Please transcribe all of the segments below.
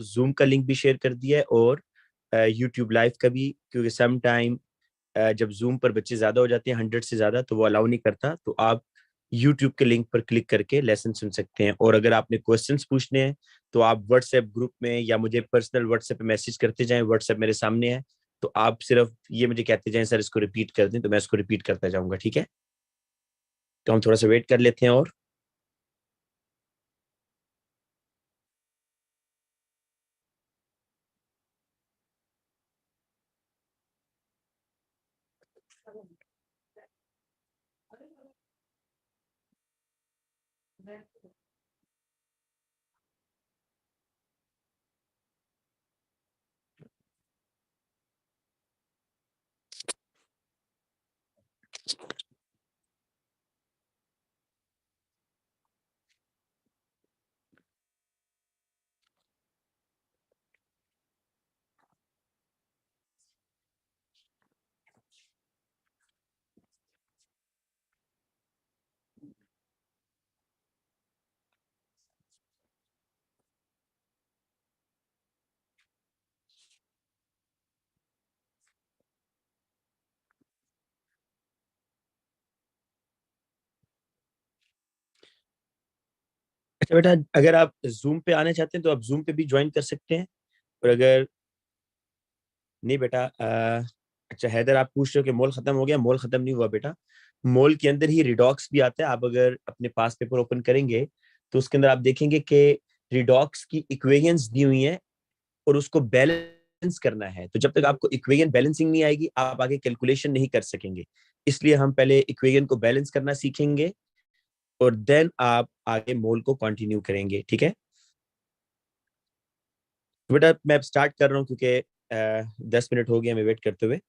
Zoom का link भी share कर दिया है और यूट्यूब लाइव का भी, क्योंकि सम टाइम जब जूम पर बच्चे ज्यादा हो जाते हैं 100 से ज्यादा तो वो अलाउ नहीं करता, तो आप यूट्यूब के लिंक पर क्लिक करके लेसन सुन सकते हैं। और अगर आपने क्वेश्चंस पूछने हैं तो आप व्हाट्सएप ग्रुप में या मुझे पर्सनल व्हाट्सएप पे मैसेज करते जाएं, व्हाट्सएप मेरे सामने है, तो आप सिर्फ ये मुझे कहते जाएं सर इसको रिपीट कर दें, तो मैं इसको रिपीट करता जाऊंगा। ठीक है, तो हम थोड़ा सा वेट कर लेते हैं। और अच्छा बेटा, अगर आप जूम पे आना चाहते हैं तो आप जूम पे भी ज्वाइन कर सकते हैं, और अगर नहीं बेटा अच्छा हैदर, आप पूछ रहे हो कि मॉल खत्म हो गया। मॉल खत्म नहीं हुआ बेटा, मॉल के अंदर ही रिडॉक्स भी आता है। आप अगर अपने पास पेपर ओपन करेंगे तो उसके अंदर आप देखेंगे कि रिडॉक्स की इक्वेशंस दी हुई हैं और उसको बैलेंस करना है। तो जब तक आपको इक्वेशन बैलेंसिंग नहीं आएगी आप आगे कैलकुलेशन नहीं कर सकेंगे। इसलिए हम पहले इक्वेशन को बैलेंस करना सीखेंगे और देन आप आगे मोल को कंटिन्यू करेंगे। ठीक है, तो बेटा मैं अब स्टार्ट कर रहा हूँ क्योंकि 10 मिनट हो गए हमें वेट करते हुए।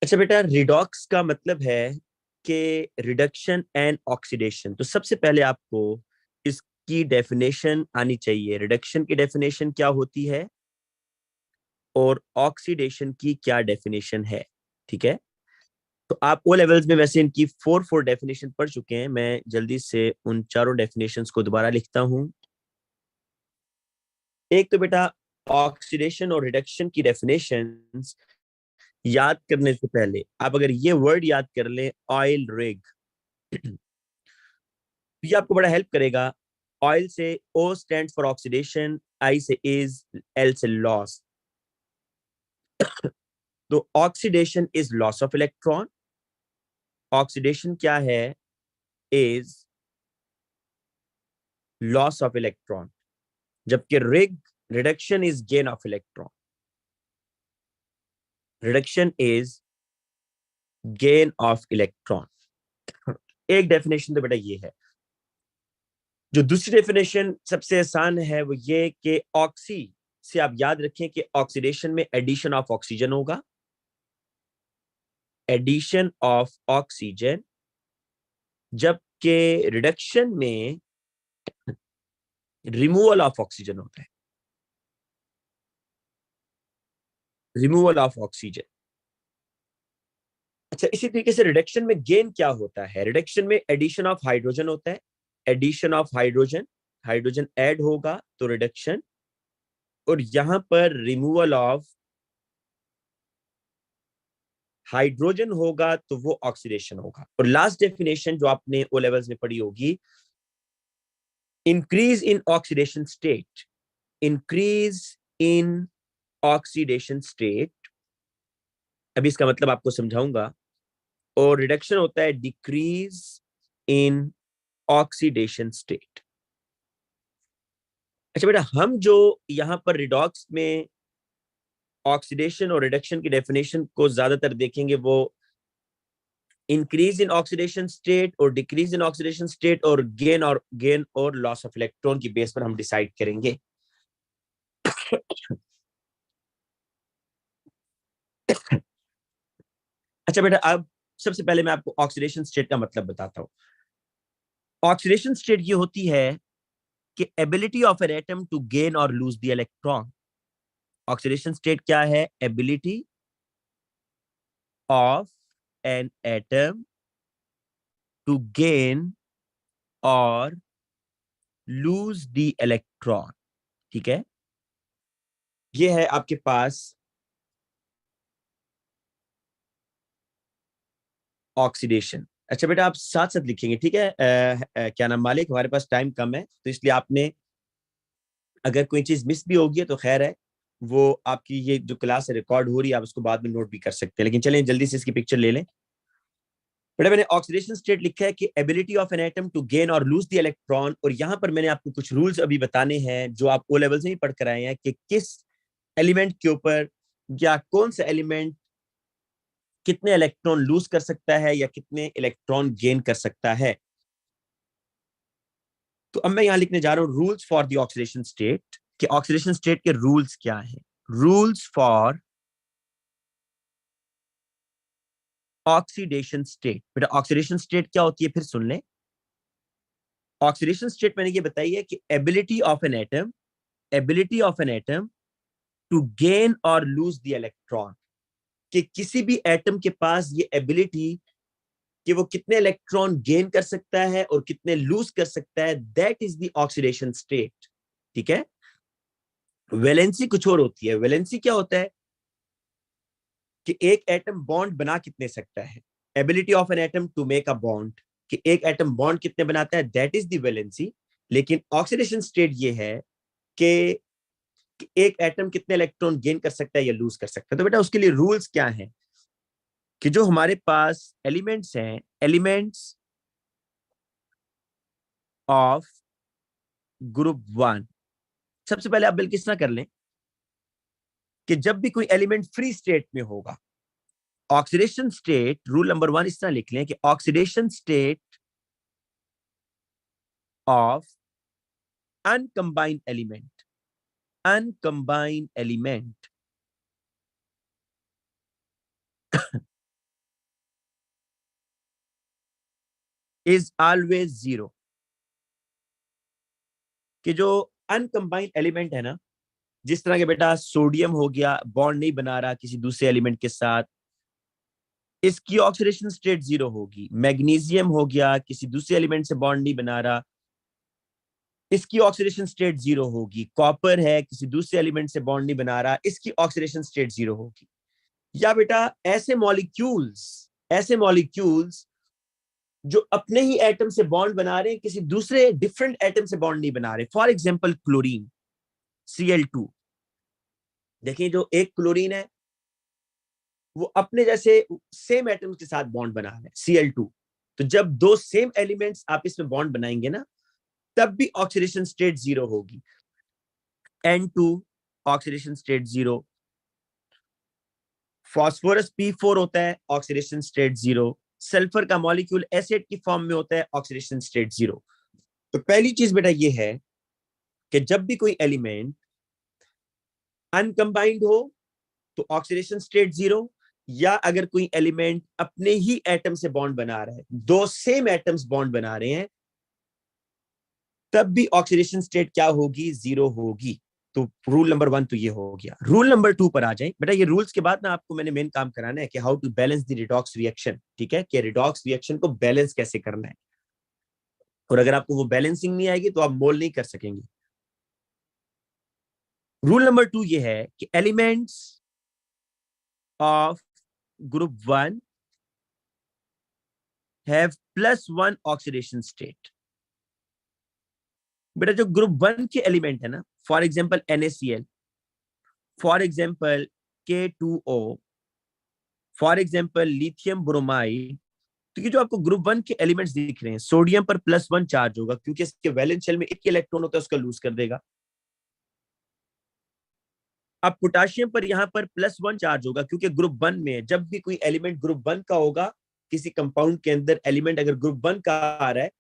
अच्छा बेटा, रिडॉक्स का मतलब है कि रिडक्शन एंड ऑक्सीडेशन। तो सबसे पहले आपको इसकी डेफिनेशन आनी चाहिए। रिडक्शन की डेफिनेशन क्या होती है और ऑक्सीडेशन की क्या डेफिनेशन है। ठीक है, तो आप ओ लेवल्स में वैसे इनकी 4 डेफिनेशन पढ़ चुके हैं। मैं जल्दी से उन चारों डेफिनेशंस को दोबारा लिखता हूं। एक तो बेटा ऑक्सीडेशन और रिडक्शन की डेफिनेशंस याद करने से पहले आप अगर ये वर्ड याद कर लें, ऑयल रिग, ये आपको बड़ा हेल्प करेगा। ऑयल से O stand for oxidation, I से इज, एल से लॉस। तो oxidation is loss of electron. Oxidation क्या है? Is loss of electron. जबकि RIG, reduction is gain of electron. Reduction is gain of electron. एक definition तो बेटा ये है। जो दूसरी डेफिनेशन सबसे आसान है वो ये कि ऑक्सी से आप याद रखें कि ऑक्सीडेशन में एडिशन ऑफ ऑक्सीजन होगा, एडिशन ऑफ ऑक्सीजन, जबकि रिडक्शन में रिमूवल ऑफ ऑक्सीजन होता है, रिमूवल ऑफ ऑक्सीजन। अच्छा, इसी तरीके से रिडक्शन में गेन क्या होता है? रिडक्शन में एडिशन ऑफ हाइड्रोजन होता है, addition of hydrogen, hydrogen add होगा तो रिडक्शन, और यहां पर रिमूवल ऑफ हाइड्रोजन होगा तो वो ऑक्सीडेशन होगा। और लास्ट डेफिनेशन जो आपने ओ लेवल्स में पढ़ी होगी, increase in oxidation state, increase in oxidation state, अभी इसका मतलब आपको समझाऊंगा। और रिडक्शन होता है डिक्रीज इन ऑक्सीडेशन स्टेट। अच्छा बेटा, हम जो यहां पर रिडॉक्स में ऑक्सीडेशन और रिडक्शन की डेफिनेशन को ज्यादातर देखेंगे वो इंक्रीज इन ऑक्सीडेशन स्टेट और डिक्रीज इन ऑक्सीडेशन स्टेट और गेन और लॉस ऑफ इलेक्ट्रॉन की बेस पर हम डिसाइड करेंगे। अच्छा बेटा, अब सबसे पहले मैं आपको ऑक्सीडेशन स्टेट का मतलब बताता हूँ। ऑक्सीडेशन स्टेट ये होती है कि ability of an atom to gain और lose the electron. Oxidation state क्या है? Ability of an atom to gain और लूज द इलेक्ट्रॉन। ठीक है, ये है आपके पास ऑक्सीडेशन। अच्छा बेटा, आप साथ साथ लिखेंगे, ठीक है? क्या नाम मालिक, हमारे पास टाइम कम है, तो इसलिए आपने अगर कोई चीज मिस भी होगी तो खैर है, वो आपकी ये जो क्लास है रिकॉर्ड हो रही है, आप उसको बाद में नोट भी कर सकते हैं। लेकिन चलें जल्दी से इसकी पिक्चर ले लें। बेटा मैंने ऑक्सीडेशन स्टेट लिखा है कि ability of an atom to gain और लूज द इलेक्ट्रॉन, और यहां पर मैंने आपको कुछ रूल्स अभी बताने हैं जो आप ओ लेवल से ही पढ़ कर आए हैं कि किस एलिमेंट के ऊपर या कौन सा एलिमेंट कितने इलेक्ट्रॉन लूज कर सकता है या कितने इलेक्ट्रॉन गेन कर सकता है। तो अब मैं यहां लिखने जा रहा हूं rules for the oxidation state, कि ऑक्सीडेशन स्टेट के रूल्स क्या हैं। Rules for oxidation state. बेटा ऑक्सीडेशन स्टेट क्या होती है फिर सुन लें। ऑक्सीडेशन स्टेट मैंने ये बताई है कि ability of an atom to gain और लूज द इलेक्ट्रॉन, कि किसी भी एटम के पास ये एबिलिटी कि वो कितने इलेक्ट्रॉन गेन कर सकता है और कितने लूज कर सकता है, that is the oxidation state. ठीक है, वैलेंसी कुछ और होती है। वैलेंसी क्या होता है कि एक एटम बॉन्ड बना कितने सकता है। Ability of an atom to make a bond, कि एक एटम बॉन्ड कितने बनाता है, दैट इज द वैलेंसी। लेकिन ऑक्सीडेशन स्टेट ये है कि एक एटम कितने इलेक्ट्रॉन गेन कर सकता है या लूज कर सकता है। तो बेटा उसके लिए रूल्स क्या हैं कि जो हमारे पास एलिमेंट्स हैं, एलिमेंट्स ऑफ ग्रुप वन, सबसे पहले आप बल्कि इस तरह कर लें कि जब भी कोई एलिमेंट फ्री स्टेट में होगा, oxidation state, rule number one इस तरह लिख लें कि oxidation state of uncombined element is always zero. कि जो अनकंबाइंड एलिमेंट है ना, जिस तरह के बेटा सोडियम हो गया, बॉन्ड नहीं बना रहा किसी दूसरे एलिमेंट के साथ, इसकी ऑक्सीडेशन स्टेट जीरो होगी। मैग्नीशियम हो गया, किसी दूसरे एलिमेंट से बॉन्ड नहीं बना रहा, इसकी ऑक्सीडेशन स्टेट जीरो होगी। कॉपर है, किसी दूसरे एलिमेंट से बॉन्ड नहीं बना रहा, इसकी ऑक्सीडेशन स्टेट जीरो होगी। या बेटा ऐसे मॉलिक्यूल्स जो अपने ही एटम से बॉन्ड बना रहे हैं, किसी दूसरे डिफरेंट एटम से बॉन्ड नहीं बना रहे। For example chlorine, Cl2। देखिए जो एक क्लोरीन है वो अपने जैसे सेम एटम्स के साथ बॉन्ड बना रहे हैं, Cl2। तो जब दो सेम एलिमेंट्स आप इसमें बॉन्ड बनाएंगे ना, तब भी ऑक्सीडेशन स्टेट जीरो होगी। N2 oxidation state zero. Phosphorus P4 होता है, ऑक्सीडेशन स्टेट जीरो। सल्फर का मॉलिक्यूल एसिड की फॉर्म में होता है, ऑक्सीडेशन स्टेट जीरो। तो पहली चीज बेटा ये है कि जब भी कोई एलिमेंट अनकंबाइंड हो तो ऑक्सीडेशन स्टेट जीरो, या अगर कोई एलिमेंट अपने ही एटम से बॉन्ड बना रहा है, दो सेम एटम्स बॉन्ड बना रहे हैं, तब भी ऑक्सीडेशन स्टेट क्या होगी, जीरो होगी। तो रूल नंबर वन तो ये हो गया। रूल नंबर टू पर आ जाए बेटा। ये रूल्स के बाद ना आपको मैंने मेन काम कराना है कि how to balance the redox reaction. ठीक है, कि रिडॉक्स रिएक्शन को बैलेंस कैसे करना है, और अगर आपको वो बैलेंसिंग नहीं आएगी तो आप मोल नहीं कर सकेंगे। रूल नंबर टू ये है कि elements of group one have +1 oxidation state. बेटा जो ग्रुप वन के एलिमेंट है ना, for example NaCl, for example K2O, for example lithium bromide, तो ये जो आपको ग्रुप वन के एलिमेंट्स दिख रहे हैं, सोडियम पर +1 चार्ज होगा क्योंकि इसके वैलेंस शेल में एक इलेक्ट्रॉन होता है, उसका लूज कर देगा। अब पोटाशियम पर यहां पर +1 चार्ज होगा क्योंकि ग्रुप वन में जब भी कोई एलिमेंट ग्रुप वन का होगा, किसी कंपाउंड के अंदर एलिमेंट अगर ग्रुप वन का आ रहा है,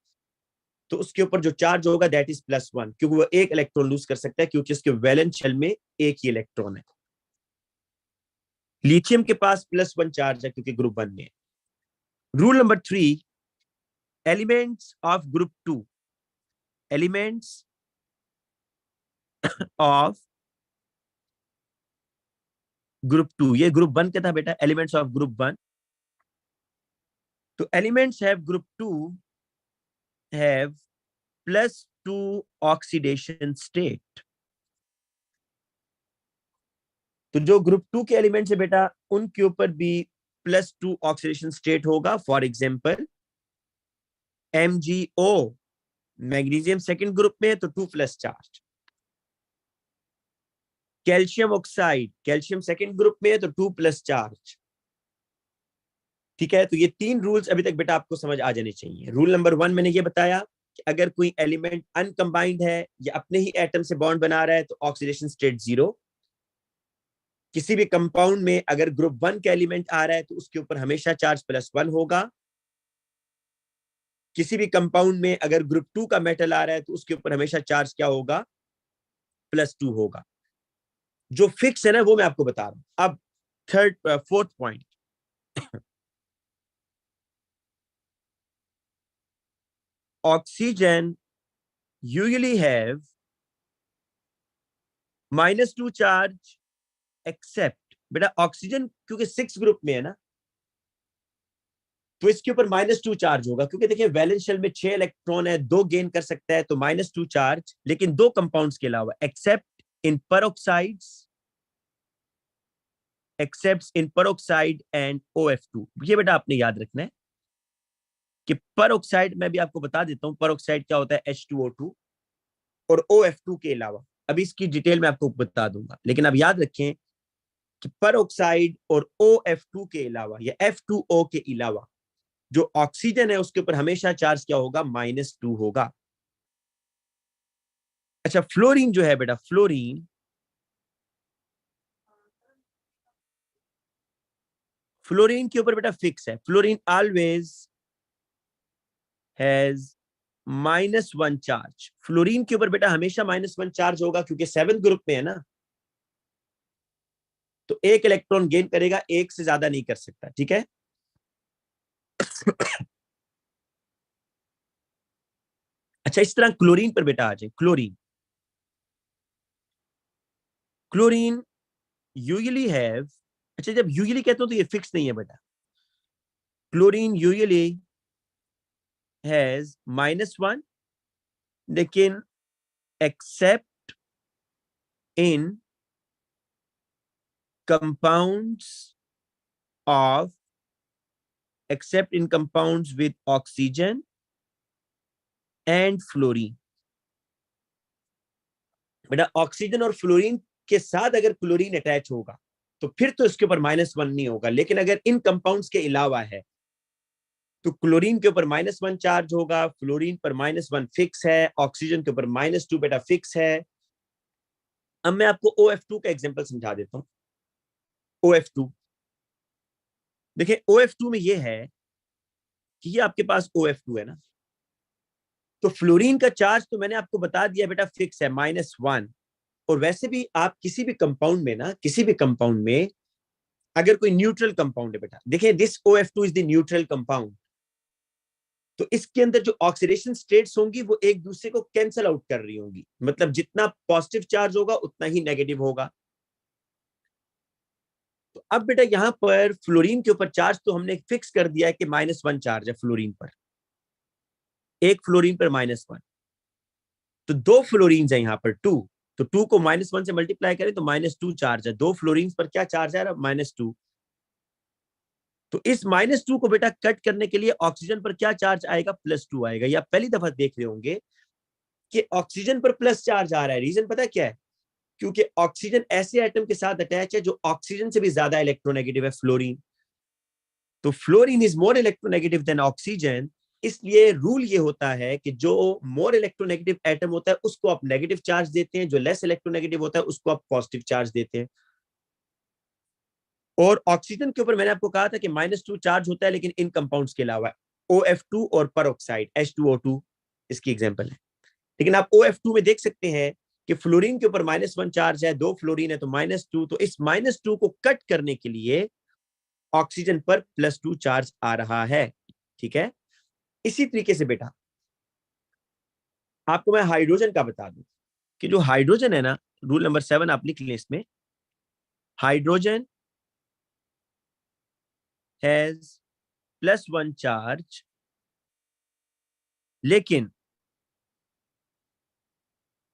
तो उसके ऊपर जो चार्ज होगा दैट इज +1, क्योंकि वो एक इलेक्ट्रॉन लूज कर सकता है क्योंकि उसके वैलेंस शेल में एक ही इलेक्ट्रॉन है। लिथियम के पास +1 चार्ज है क्योंकि ग्रुप वन में। Rule number three, elements of group two, elements of group 2, ये ग्रुप 1 का था बेटा, एलिमेंट्स ऑफ ग्रुप 1। तो elements have group 2 have +2 oxidation state. तो जो ग्रुप 2 के एलिमेंट्स है बेटा, उनके ऊपर भी +2 ऑक्सीडेशन स्टेट होगा। For example MgO, magnesium second group में है तो 2+ charge. Calcium oxide, calcium second group में है तो 2+ चार्ज। ठीक है, तो ये 3 रूल्स अभी तक बेटा आपको समझ आ जाने चाहिए। रूल नंबर 1 मैंने ये बताया कि अगर कोई एलिमेंट अनकंबाइंड है या अपने ही एटम से बॉन्ड बना रहा है तो ऑक्सीडेशन स्टेट 0। किसी भी कंपाउंड में अगर ग्रुप 1 का एलिमेंट आ रहा है तो उसके ऊपर हमेशा चार्ज +1 होगा। किसी भी कंपाउंड में अगर ग्रुप 2 का मेटल आ रहा है तो उसके ऊपर हमेशा चार्ज क्या होगा, +2 होगा। जो फिक्स है ना वो मैं आपको बता रहा हूं। अब fourth point, oxygen usually have -2 charge except, बेटा ऑक्सीजन क्योंकि 6 ग्रुप में है ना, तो इसके ऊपर -2 चार्ज होगा। क्योंकि देखिए वैलेंस शेल में 6 इलेक्ट्रॉन है, 2 गेन कर सकता है, तो -2 चार्ज, लेकिन 2 कंपाउंड्स के अलावा, accept in peroxides, accept in peroxide and OF2। ये बेटा आपने याद रखना है कि peroxide, मैं भी आपको बता देता हूं peroxide क्या होता है, H2O2 और OF2 के अलावा। अभी इसकी डिटेल में आपको बता दूंगा, लेकिन आप याद रखें कि peroxide और OF2 के अलावा या F2O के अलावा जो ऑक्सीजन है उसके ऊपर हमेशा चार्ज क्या होगा, -2 होगा। अच्छा, फ्लोरीन जो है बेटा, फ्लोरीन फ्लोरीन के ऊपर बेटा फिक्स है। Fluorine always has -1 charge. Fluorine के ऊपर बेटा हमेशा -1 चार्ज होगा, क्योंकि 7th ग्रुप में है ना, तो 1 इलेक्ट्रॉन गेन करेगा, 1 से ज्यादा नहीं कर सकता। ठीक है। अच्छा, इस तरह क्लोरीन पर बेटा आ जाए। क्लोरीन क्लोरीन यूजुअली हैव, अच्छा जब यूजुअली कहते हो तो ये फिक्स नहीं है बेटा। क्लोरीन यूजुअली हैज -1, लेकिन accept in compounds of except in compounds with oxygen and fluorine। बेटा ऑक्सीजन और फ्लोरीन के साथ अगर क्लोरीन अटैच होगा तो फिर तो इसके ऊपर -1 नहीं होगा, लेकिन अगर इन कंपाउंड्स के अलावा है तो क्लोरीन के ऊपर -1 चार्ज होगा, फ्लोरीन पर -1 फिक्स है, ऑक्सीजन के ऊपर -2 बेटा फिक्स है। अब मैं आपको OF2 का एग्जांपल समझा देता हूं। OF2 देखिए, OF2 में ये है कि ये आपके पास OF2 है ना, तो फ्लोरीन का चार्ज तो मैंने आपको बता दिया बेटा फिक्स है, -1। और वैसे भी आप किसी भी कंपाउंड में ना, किसी भी कंपाउंड में अगर कोई न्यूट्रल कंपाउंड है बेटा, देखिए this OF2 is the neutral compound, तो इसके अंदर जो ऑक्सीडेशन स्टेट्स होंगी वो एक दूसरे को कैंसल आउट कर रही होंगी। मतलब जितना पॉजिटिव चार्ज होगा उतना ही नेगेटिव होगा। तो अब बेटा यहां पर फ्लोरीन के ऊपर चार्ज तो हमने फिक्स कर दिया है कि -1 चार्ज है फ्लोरीन पर, एक फ्लोरीन पर -1। तो 2 फ्लोरीन है यहाँ पर 2, तो 2 को -1 से मल्टीप्लाई करें तो -2 चार्ज है। 2 फ्लोरीन पर क्या चार्ज है, -2। तो इस -2 को बेटा कट करने के लिए ऑक्सीजन पर क्या चार्ज आएगा, +2 आएगा। या पहली दफा देख रहे होंगे कि ऑक्सीजन पर प्लस चार्ज आ रहा है। रीजन पता क्या है, क्योंकि ऑक्सीजन ऐसे एटम के साथ अटैच है जो ऑक्सीजन से भी ज्यादा इलेक्ट्रोनेगेटिव है, फ्लोरीन। तो fluorine is more electronegative than oxygen. इसलिए रूल ये होता है कि जो मोर इलेक्ट्रोनेगेटिव एटम होता है उसको आप नेगेटिव चार्ज देते हैं, जो लेस इलेक्ट्रोनेगेटिव होता है उसको आप पॉजिटिव चार्ज देते हैं। और ऑक्सीजन के ऊपर मैंने आपको कहा था कि -2 चार्ज होता है, लेकिन इन कंपाउंड्स के अलावा। OF2 और peroxide H2O2 इसकी एग्जांपल है। लेकिन आप OF2 में देख सकते हैं कि फ्लोरीन के ऊपर -1 चार्ज है, 2 फ्लोरीन है तो -2। तो इस -2 को कट करने के लिए ऑक्सीजन पर +2 चार्ज आ रहा है। ठीक है। इसी तरीके से बेटा आपको मैं हाइड्रोजन का बता दूं कि जो हाइड्रोजन है ना, रूल नंबर 7 आप लिख लें इसमें। हाइड्रोजन हैज +1 चार्ज, लेकिन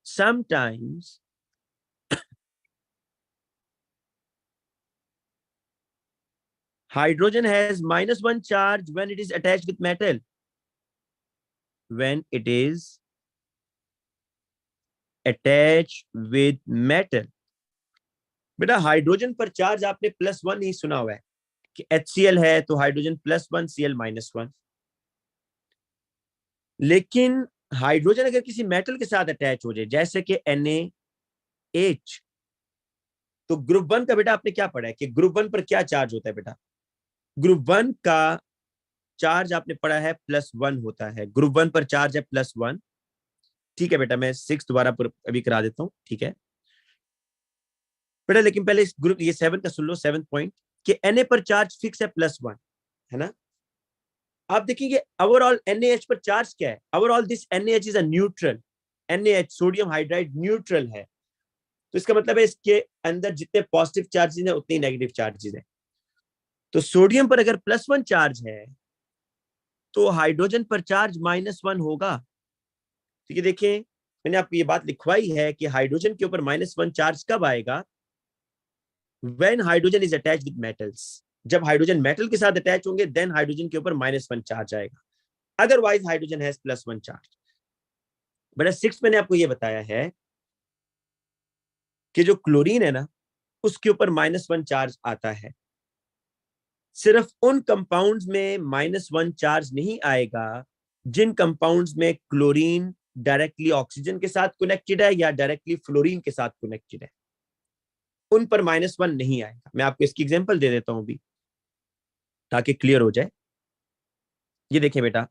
sometimes hydrogen has -1 charge when it is attached with metal. When it is attached with metal. बेटा हाइड्रोजन पर चार्ज आपने +1 ही सुना हुआ है कि HCl है तो हाइड्रोजन +1, Cl -1। लेकिन हाइड्रोजन अगर किसी मेटल के साथ अटैच हो जाए जैसे कि NaH, तो ग्रुप 1 का बेटा आपने क्या पढ़ा है कि ग्रुप 1 पर क्या चार्ज होता है बेटा? ग्रुप 1 का चार्ज आपने पढ़ा है +1 होता है। ग्रुप 1 पर चार्ज है +1। ठीक है बेटा, मैं 6 दोबारा अभी करा देता हूं, ठीक है बेटा। लेकिन पहले इस ग्रुप ये 7 का सुन लो, 7th पॉइंट कि Na पर चार्ज फिक्स है +1, है ना। आप देखेंगे ओवरऑल NaH पर चार्ज क्या है? Overall this NaH is a neutral. NaH sodium hydride neutral है, तो इसका मतलब है इसके अंदर जितने पॉजिटिव चार्जेस हैं उतने नेगेटिव चार्जेस हैं। तो सोडियम पर अगर +1 चार्ज है तो हाइड्रोजन पर चार्ज -1 होगा। ठीक है, देखिए मैंने आपको ये बात लिखवाई है कि हाइड्रोजन के ऊपर -1 चार्ज कब आएगा? When hydrogen is attach with metals. जब हाइड्रोजन मेटल के साथ अटैच होंगे देन हाइड्रोजन के ऊपर -1 चार्ज आएगा, otherwise hydrogen has +1 charge. But 6 मैंने आपको ये बताया है कि जो क्लोरीन है ना उसके ऊपर -1 चार्ज आता है। सिर्फ उन कंपाउंड्स में -1 चार्ज नहीं आएगा जिन कंपाउंड्स में क्लोरीन डायरेक्टली ऑक्सीजन के साथ कनेक्टेड है या डायरेक्टली फ्लोरीन के साथ कनेक्टेड है, उन पर -1 नहीं आएगा। मैं आपको इसकी एग्जांपल दे देता हूं अभी ताकि क्लियर हो जाए। ये देखिए बेटा,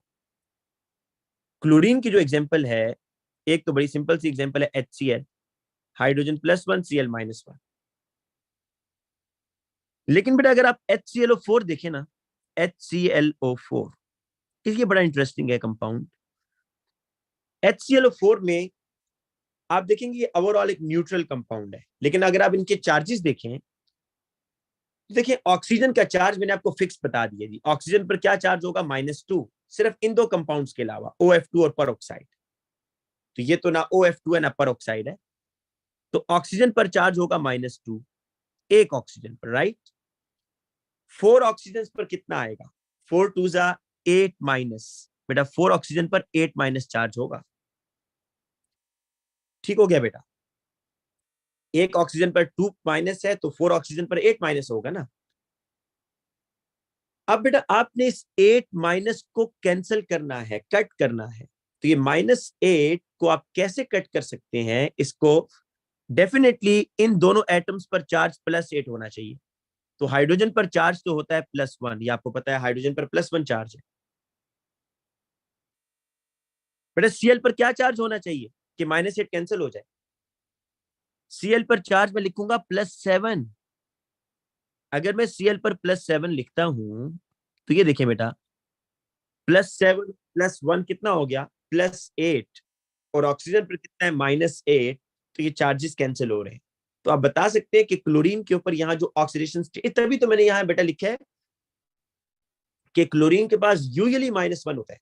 क्लोरीन की जो एग्जांपल है, एक तो बड़ी सिंपल सी एग्जांपल है HCl, हाइड्रोजन +1 Cl -1। लेकिन बेटा अगर आप HClO4 देखें ना, HClO4 ये बड़ा इंटरेस्टिंग है कंपाउंड। HClO4 में आप देखेंगे ये ओवरऑल एक न्यूट्रल कंपाउंड है, लेकिन अगर आप इनके चार्जेस देखें, देखिए ऑक्सीजन का चार्ज मैंने आपको फिक्स बता दिया जी। ऑक्सीजन पर क्या चार्ज होगा? -2, सिर्फ इन दो कंपाउंड्स के अलावा, OF2 और परऑक्साइड। तो ये तो ना OF2 है ना परऑक्साइड है, तो ऑक्सीजन पर चार्ज होगा -2 एक ऑक्सीजन पर, राइट। 4 ऑक्सीजन पर कितना आएगा? 4 2 जा 8 माइनस, बेटा 4 ऑक्सीजन पर 8 माइनस चार्ज होगा। ठीक हो गया बेटा, एक ऑक्सीजन पर 2 माइनस है तो 4 ऑक्सीजन पर 8 माइनस होगा ना। अब बेटा आपने इस 8 माइनस को कैंसिल करना है, कट करना है। तो ये -8 को आप कैसे कट कर सकते हैं? इसको डेफिनेटली इन दोनों एटम्स पर चार्ज +8 होना चाहिए। तो हाइड्रोजन पर चार्ज तो होता है +1, ये आपको पता है, हाइड्रोजन पर +1 चार्ज है। बेटा Cl पर क्या चार्ज होना चाहिए कि -8 कैंसिल हो जाए? Cl पर चार्ज मैं लिखूंगा +7। अगर मैं Cl पर +7 लिखता हूं तो ये देखिए बेटा, +7 +1 कितना हो गया? +8। और ऑक्सीजन पर कितना है? -8। तो ये चार्जेस कैंसिल हो रहे हैं। तो आप बता सकते हैं कि क्लोरीन के ऊपर यहाँ जो ऑक्सीडेशन स्टेट, तभी तो मैंने यहाँ बेटा लिखा है कि क्लोरीन के पास यूजुअली -1 होता है,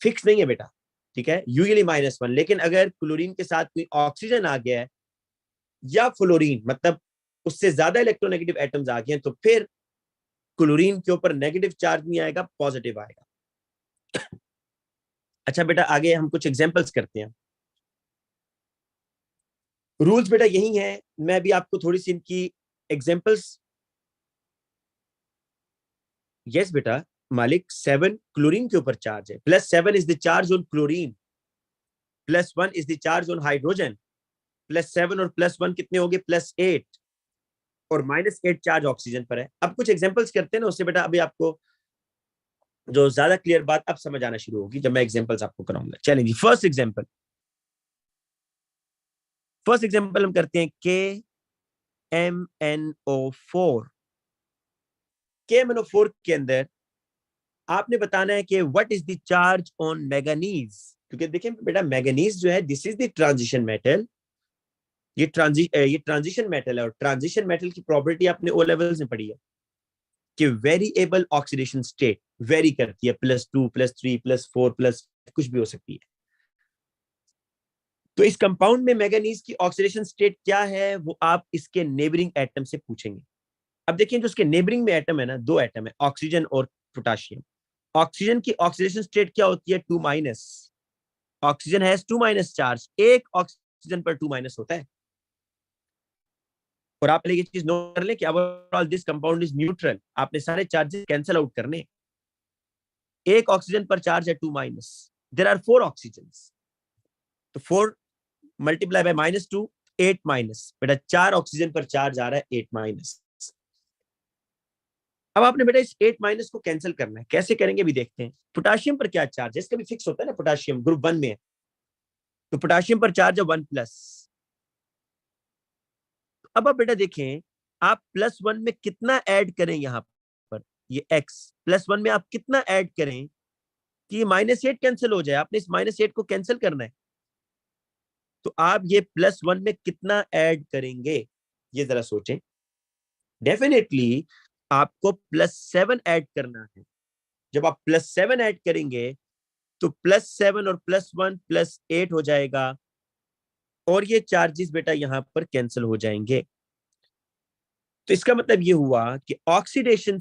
फिक्स नहीं है बेटा, ठीक है, यूजुअली -1। लेकिन अगर क्लोरीन के साथ कोई ऑक्सीजन आ गया है या फ्लोरीन, मतलब उससे ज्यादा इलेक्ट्रोनेगेटिव एटम्स आ गए हैं, तो फिर क्लोरीन के ऊपर नेगेटिव चार्ज नहीं आएगा, पॉजिटिव आएगा। अच्छा बेटा आगे हम कुछ एग्जांपल्स करते हैं। रूल्स बेटा यही है, मैं भी आपको थोड़ी सी इनकी एग्जांपल्स। यस बेटा मालिक, 7 क्लोरीन के ऊपर चार्ज है, +7 is the charge on chlorine, +1 is the charge on hydrogen, +7 और +1 कितने हो गए? +8, और -8 चार्ज ऑक्सीजन पर है। अब कुछ एग्जांपल्स करते हैं ना, उससे बेटा अभी आपको जो ज्यादा क्लियर बात अब समझ आना शुरू होगी जब मैं एग्जांपल्स आपको कराऊंगा। चलें जी, फर्स्ट एग्जांपल हम करते हैं KMnO4। KMnO4 के अंदर आपने बताना है कि what is the charge on manganese, क्योंकि देखिए बेटा मैंगनीज जो है this is the transition metal. ये ट्रांजिशन मेटल है, और ट्रांजिशन मेटल की प्रॉपर्टी आपने ओ लेवल्स में पढ़ी है। कि वेरिएबल ऑक्सीडेशन स्टेट वेरी करती है, +2 +3 +4 प्लस कुछ भी हो सकती है। तो इस कंपाउंड में मैंगनीज की ऑक्सीडेशन स्टेट क्या है वो आप इसके नेबरिंग एटम से पूछेंगे। अब देखिए जो उसके नेबरिंग में एटम है ना, 2 एटम है, ऑक्सीजन और पोटाशियम। ऑक्सीजन की ऑक्सीडेशन स्टेट क्या होती है, 2-। ऑक्सीजन हैज 2- चार्ज, एक ऑक्सीजन पर 2- होता है। और आप ये चीज नोट कर लें कि overall this compound is neutral. आपने सारे चार्जेस कैंसिल आउट करने। एक ऑक्सीजन पर चार्ज है 2-। देयर आर 4 ऑक्सीजन, तो 4 मल्टीप्लाई बाय -2, 8-। बेटा 4 ऑक्सीजन पर चार्ज आ रहा है 8-। अब आपने बेटा इस 8- को कैंसिल करना है। कैसे करेंगे भी देखते हैं। पोटाशियम पर क्या चार्ज है, इसका भी फिक्स होता है ना, पोटाशियम ग्रुप 1 में है, तो पोटाशियम पर चार्ज है 1+। अब आप बेटा देखें, आप +1 में कितना ऐड करें, यहां पर ये x +1 में आप कितना ऐड करें कि ये -8 कैंसिल हो जाए। आपने इस -8 को कैंसिल करना है, तो आप ये +1 में कितना ऐड करेंगे ये जरा सोचें। डेफिनेटली आपको +7 ऐड करना है। जब आप +7 ऐड करेंगे तो +7 और +1 +8 हो जाएगा, और ये चार्जेस बेटा यहां पर कैंसिल हो जाएंगे। तो इसका मतलब ये हुआ कि oxidation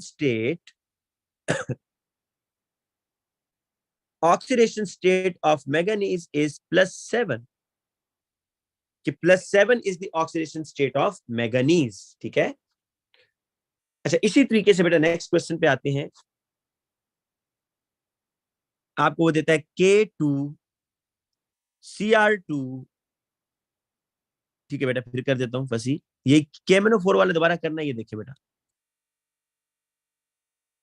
state of manganese is +7, कि +7 is the oxidation state of manganese. ठीक है। अच्छा, इसी तरीके से बेटा नेक्स्ट क्वेश्चन पे आते हैं। आपको वो देता है K2Cr2। ठीक है बेटा, फिर कर देता हूं फंसी। ये KMnO4 वाला दोबारा करना है। ये देखिए बेटा,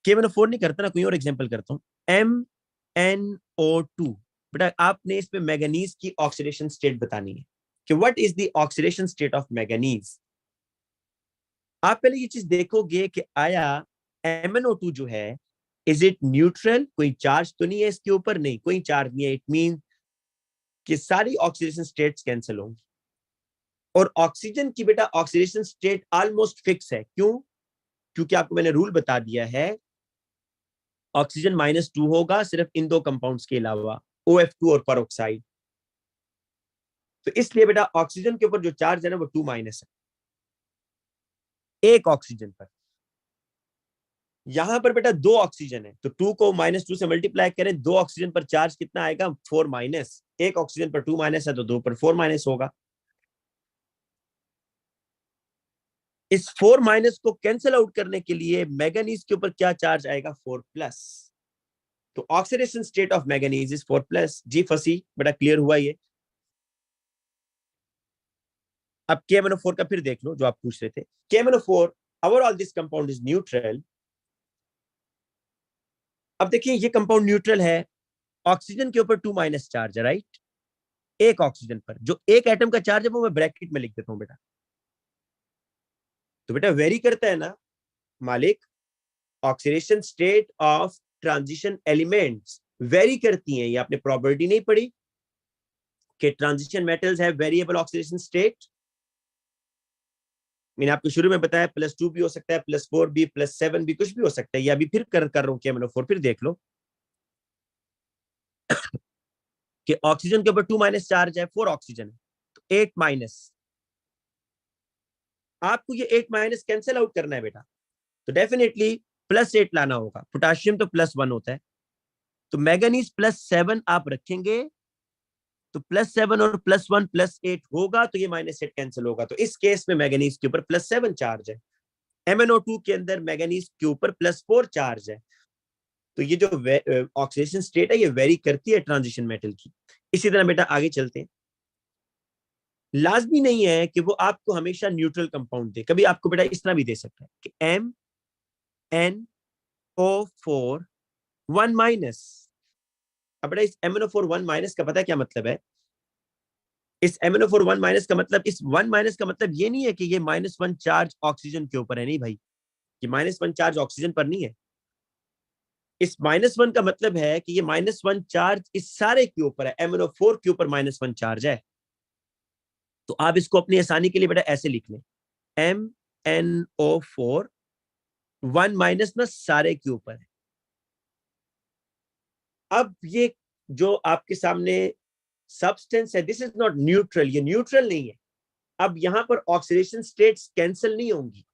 KMnO4 नहीं करता ना, कोई और एग्जांपल करता हूं। MnO2। बेटा आपने इसमें मैंगनीज की ऑक्सीडेशन स्टेट बतानी है कि what is the oxidation state of manganese. आप पहले ये चीज देखोगे कि आया MnO2 जो है, इज इट न्यूट्रल, कोई चार्ज तो नहीं है इसके ऊपर, नहीं कोई चार्ज नहीं है। इट मीन कि सारी ऑक्सीडेशन स्टेट्स कैंसिल होंगी। और ऑक्सीजन की बेटा ऑक्सीडेशन स्टेट ऑलमोस्ट फिक्स है। क्यों? क्योंकि आपको मैंने रूल बता दिया है, ऑक्सीजन -2 होगा सिर्फ इन 2 कंपाउंड्स के अलावा, OF2 और परऑक्साइड। तो इसलिए बेटा ऑक्सीजन के ऊपर जो चार्ज है ना वो 2- है, एक ऑक्सीजन पर। यहां पर बेटा 2 ऑक्सीजन है, तो 2 को -2 से मल्टीप्लाई करें, 2 ऑक्सीजन पर चार्ज कितना आएगा, 4-। एक ऑक्सीजन पर 2- है तो 2 पर 4- होगा। इस 4- को कैंसिल आउट करने के लिए मैंगनीज के ऊपर क्या चार्ज आएगा, 4+। तो oxidation state of manganese is 4+। जी फंसी बेटा, क्लियर हुआ ये। अब KMnO4 का फिर देख लो जो आप पूछ रहे थे। KMnO4 overall this compound is neutral. अब देखिए ये कंपाउंड न्यूट्रल है, ऑक्सीजन के ऊपर 2- चार्ज है, राइट। एक ऑक्सीजन पर जो एक एटम का चार्ज है वो मैं ब्रैकेट में लिख देता हूं बेटा। तो बेटा वेरी करता है ना मालिक, oxidation state of transition elements very करती हैं। ये आपने प्रॉपर्टी नहीं पढ़ी कि transition metals have variable oxidation state. मैंने आपको शुरू में बताया +2 भी हो सकता है, +4 भी, +7 भी, कुछ भी हो सकता है। ये अभी फिर कर रहा हूं KMnO4, फिर देख लो कि ऑक्सीजन के ऊपर 2- चार्ज है, 4 ऑक्सीजन है तो 8-। आपको ये 8- कैंसिल आउट करना है बेटा, तो डेफिनेटली +8 लाना होगा। पोटाशियम तो +1 होता है, तो मैंगनीज +7 आप रखेंगे, तो +7 और +1 +8 होगा, तो ये -8 कैंसिल होगा। तो इस केस में मैंगनीज के ऊपर +7 चार्ज है। MnO2 के अंदर मैंगनीज के ऊपर +4 चार्ज है। तो ये जो ऑक्सीडेशन स्टेट है ये वेरी करती है ट्रांजिशन मेटल की। इसी तरह बेटा आगे चलते हैं। लाजमी नहीं है कि वो आपको हमेशा न्यूट्रल कंपाउंड दे, कभी आपको बेटा इस तरह भी दे सकता है कि MnO4 1-। अब बेटा इस MnO4 1- का पता है क्या मतलब है? इस MnO4 1- का मतलब, इस 1- का मतलब ये नहीं है कि ये -1 चार्ज ऑक्सीजन के ऊपर है, नहीं भाई, ये -1 चार्ज ऑक्सीजन पर नहीं है। इस -1 का मतलब है कि ये -1 चार्ज इस सारे के ऊपर है, MnO4 के ऊपर -1 चार्ज है। तो आप इसको अपनी आसानी के लिए बेटा ऐसे लिख लें, MnO4 1 माइनस ना सारे के ऊपर है। अब ये जो आपके सामने सब्सटेंस है, दिस इज नॉट न्यूट्रल, ये न्यूट्रल नहीं है। अब यहां पर ऑक्सीडेशन स्टेट्स कैंसिल नहीं होंगी।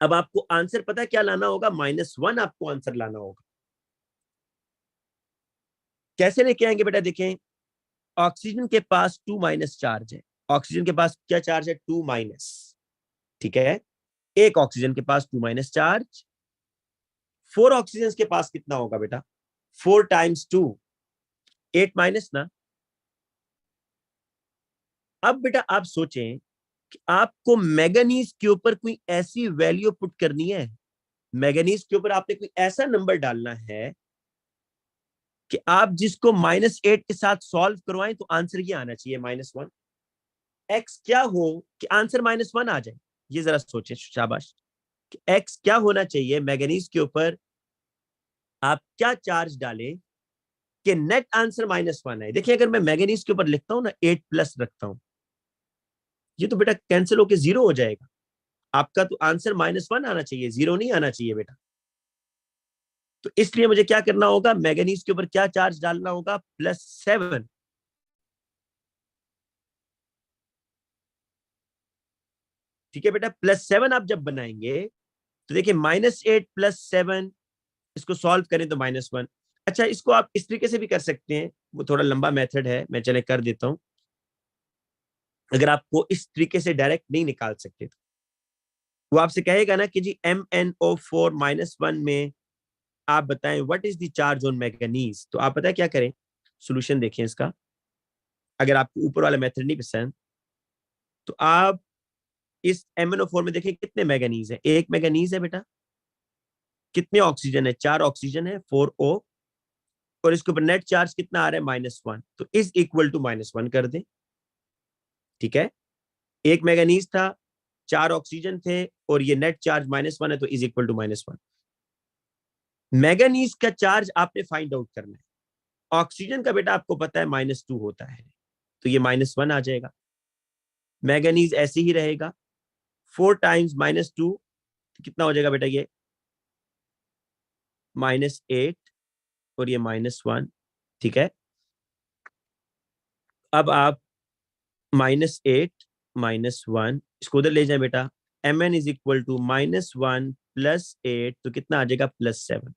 अब आपको आंसर पता है क्या लाना होगा, -1 आपको आंसर लाना होगा। कैसे लेके आएंगे बेटा, देखें, ऑक्सीजन के पास 2 माइनस चार्ज है। ऑक्सीजन के पास क्या चार्ज है, 2 माइनस। ठीक है, एक ऑक्सीजन के पास 2 माइनस चार्ज। 4 ऑक्सीजन के पास कितना होगा बेटा, 4 टाइम्स 2, 8 माइनस ना। अब बेटा आप सोचें कि आपको मैंगनीज के ऊपर कोई ऐसी वैल्यू पुट करनी है, मैंगनीज के ऊपर आपने कोई ऐसा नंबर डालना है कि आप जिसको -8 के साथ सॉल्व करवाएं तो आंसर ये आना चाहिए -1। एक्स क्या हो कि आंसर -1 आ जाए, ये जरा सोचें, शाबाश। कि एक्स क्या होना चाहिए मैंगनीज के ऊपर, आप क्या चार्ज डालें कि नेट आंसर -1 है। देखिए, अगर मैं मैंगनीज के ऊपर लिखता हूं ना 8 प्लस रखता हूं, ये तो बेटा कैंसिल होके 0 हो जाएगा। आपका तो आंसर -1 आना चाहिए, 0 नहीं आना चाहिए बेटा। तो इसलिए मुझे क्या करना होगा, मैंगनीज के ऊपर क्या चार्ज डालना होगा, +7। ठीक है बेटा, +7 आप जब बनाएंगे तो देखिए -8 +7, इसको सॉल्व करें तो -1। अच्छा, इसको आप इस तरीके से भी कर सकते हैं, वो थोड़ा लंबा मेथड है, मैं चले कर देता हूं। अगर आपको इस तरीके से डायरेक्ट नहीं निकाल सकते तो वो आपसे कहेगा ना कि जी MnO4 -1 में आप बताएं what is the charge on manganese. तो आप पता है क्या करें, सॉल्यूशन देखें इसका। अगर आपको ऊपर वाला मेथड नहीं पसंद तो आप इस MnO4 में देखें कितने मैंगनीज है, एक मैंगनीज है बेटा। कितने ऑक्सीजन है, 4 ऑक्सीजन है, 4O। और इसके ऊपर नेट चार्ज कितना आ रहा है, -1। तो इज इक्वल टू -1 कर दें। ठीक है, एक मैंगनीज था, 4 ऑक्सीजन थे, और ये नेट चार्ज -1 है, तो इज इक्वल टू -1। मैंगनीज का चार्ज आपने फाइंड आउट करना है। ऑक्सीजन का बेटा आपको पता है -2 होता है, तो ये -1 आ जाएगा। मैंगनीज ऐसे ही रहेगा, 4 टाइम्स -2, तो कितना हो जाएगा बेटा, ये -8, और ये -1। ठीक है, अब आप -8 -1 इसको उधर ले जाए बेटा। Mn इज इक्वल टू -1 +8, तो कितना आ जाएगा, +7।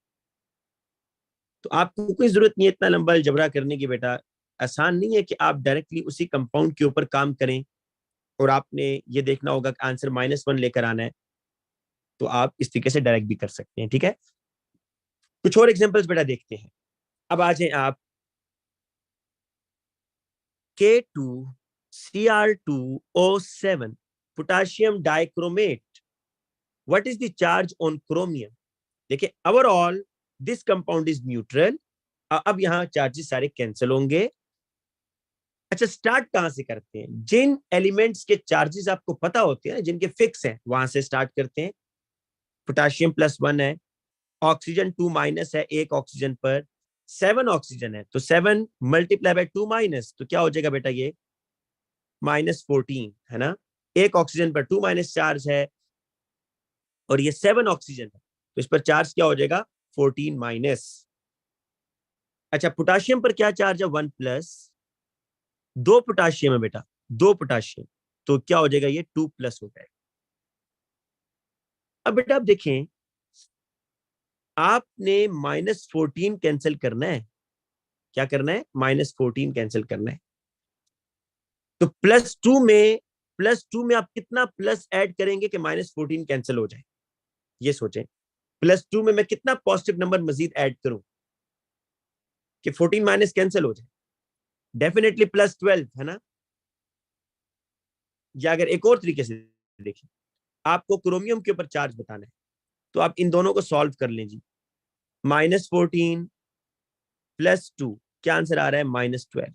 तो आपको कोई जरूरत नहीं है इतना लंबा अलजबरा करने की बेटा। आसान नहीं है कि आप डायरेक्टली उसी कंपाउंड के ऊपर काम करें और आपने ये देखना होगा कि आंसर -1 लेकर आना है। तो आप इस तरीके से डायरेक्ट भी कर सकते हैं। ठीक है, कुछ और एग्जांपल्स बेटा देखते हैं। अब आ जाए आप, K2Cr2O7 potassium dichromate, what is the charge on chromium. देखिए, overall this compound is neutral. अब यहां चार्जेस सारे कैंसिल होंगे। अच्छा, स्टार्ट कहां से करते हैं, जिन एलिमेंट्स के चार्जेस आपको पता होते हैं, जिनके फिक्स हैं, वहां से स्टार्ट करते हैं। पोटाशियम +1 है, ऑक्सीजन 2 माइनस है एक ऑक्सीजन पर, 7 ऑक्सीजन है, तो 7 मल्टीप्लाई बाय 2 माइनस, तो क्या हो जाएगा बेटा, ये -14 है ना। एक ऑक्सीजन पर 2 माइनस चार्ज है, और ये 7 ऑक्सीजन है, तो इस पर चार्ज क्या हो जाएगा, 14 माइनस। अच्छा, पोटाशियम पर क्या चार्ज है, 1+। दो पोटाशियम है बेटा, दो पोटाशियम, तो क्या हो जाएगा, ये 2+ हो जाएगा। अब बेटा आप देखें, आपने -14 कैंसिल करना है। क्या करना है, -14 कैंसिल करना है। तो +2 में आप कितना प्लस ऐड करेंगे कि -14 कैंसिल हो जाए, ये सोचें। +2 में मैं कितना पॉजिटिव नंबर मजीद ऐड करूं कि 14 माइनस कैंसिल हो जाए। डेफिनेटली +12 है ना। या अगर एक और तरीके से देखें, आपको क्रोमियम के ऊपर चार्ज बताना है, तो आप इन दोनों को सॉल्व कर लें जी। -14 +2, क्या आंसर आ रहा है, -12।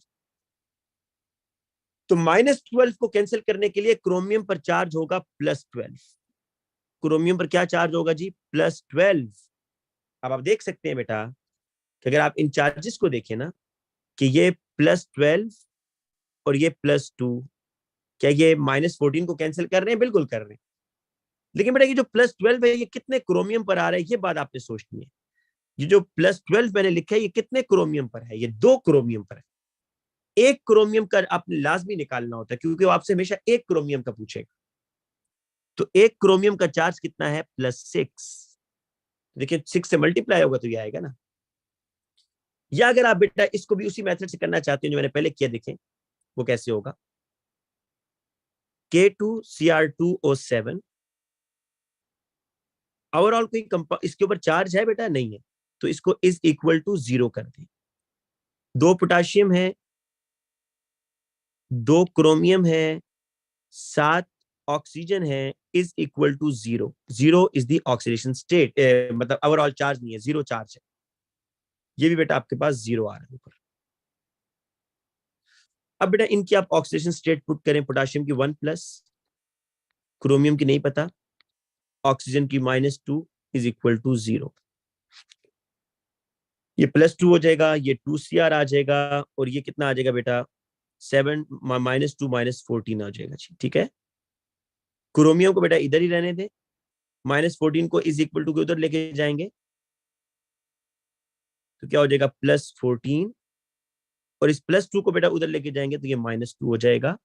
तो -12 को कैंसिल करने के लिए क्रोमियम पर चार्ज होगा +12। क्रोमियम पर क्या चार्ज होगा जी, +12। अब आप देख सकते हैं बेटा कि अगर आप इन चार्जेस को देखें ना, कि ये +12 और ये +2, क्या ये -14 को कैंसिल कर रहे हैं, बिल्कुल कर रहे हैं। लेकिन बेटा ये जो +12 है ये कितने क्रोमियम पर आ रहा है, ये बात आपने सोचनी है। ये जो +12 मैंने लिखा है ये कितने क्रोमियम पर है, ये 2 क्रोमियम पर है। 1 क्रोमियम का आपने लाजमी निकालना होता है, क्योंकि वो आपसे हमेशा 1 क्रोमियम का पूछेगा। तो 1 क्रोमियम का चार्ज कितना है, +6। देखिए 6 से मल्टीप्लाई होगा तो ये आएगा ना। या अगर आप बेटा इसको भी उसी मेथड से करना चाहते हैं जो मैंने पहले किया, देखें वो कैसे होगा। K2Cr2O7 ओवरऑल कोई इसके ऊपर चार्ज है बेटा, नहीं है, तो इसको इज इक्वल टू 0 कर दें। 2 पोटाशियम है, 2 क्रोमियम है, 7 ऑक्सीजन है, is equal to 0। 0 is the oxidation state, मतलब ओवरऑल चार्ज नहीं है, 0 चार्ज है। ये भी बेटा आपके पास 0 आ रहा है ऊपर। अब बेटा इनकी आप ऑक्सीडेशन स्टेट पुट करें, पोटाशियम की 1+, क्रोमियम की नहीं पता, ऑक्सीजन की -2 इज इक्वल टू 0। ये +2 हो जाएगा, ये 2Cr आ जाएगा, और ये कितना आ जाएगा बेटा, 7 -2 -14 आ जाएगा जी, ठीक है। क्रोमियम को बेटा इधर ही रहने दें, -14 को इज इक्वल टू के उधर लेके जाएंगे, तो क्या हो जाएगा, +14, और इस +2 को बेटा उधर लेके जाएंगे तो ये -2 हो जाएगा।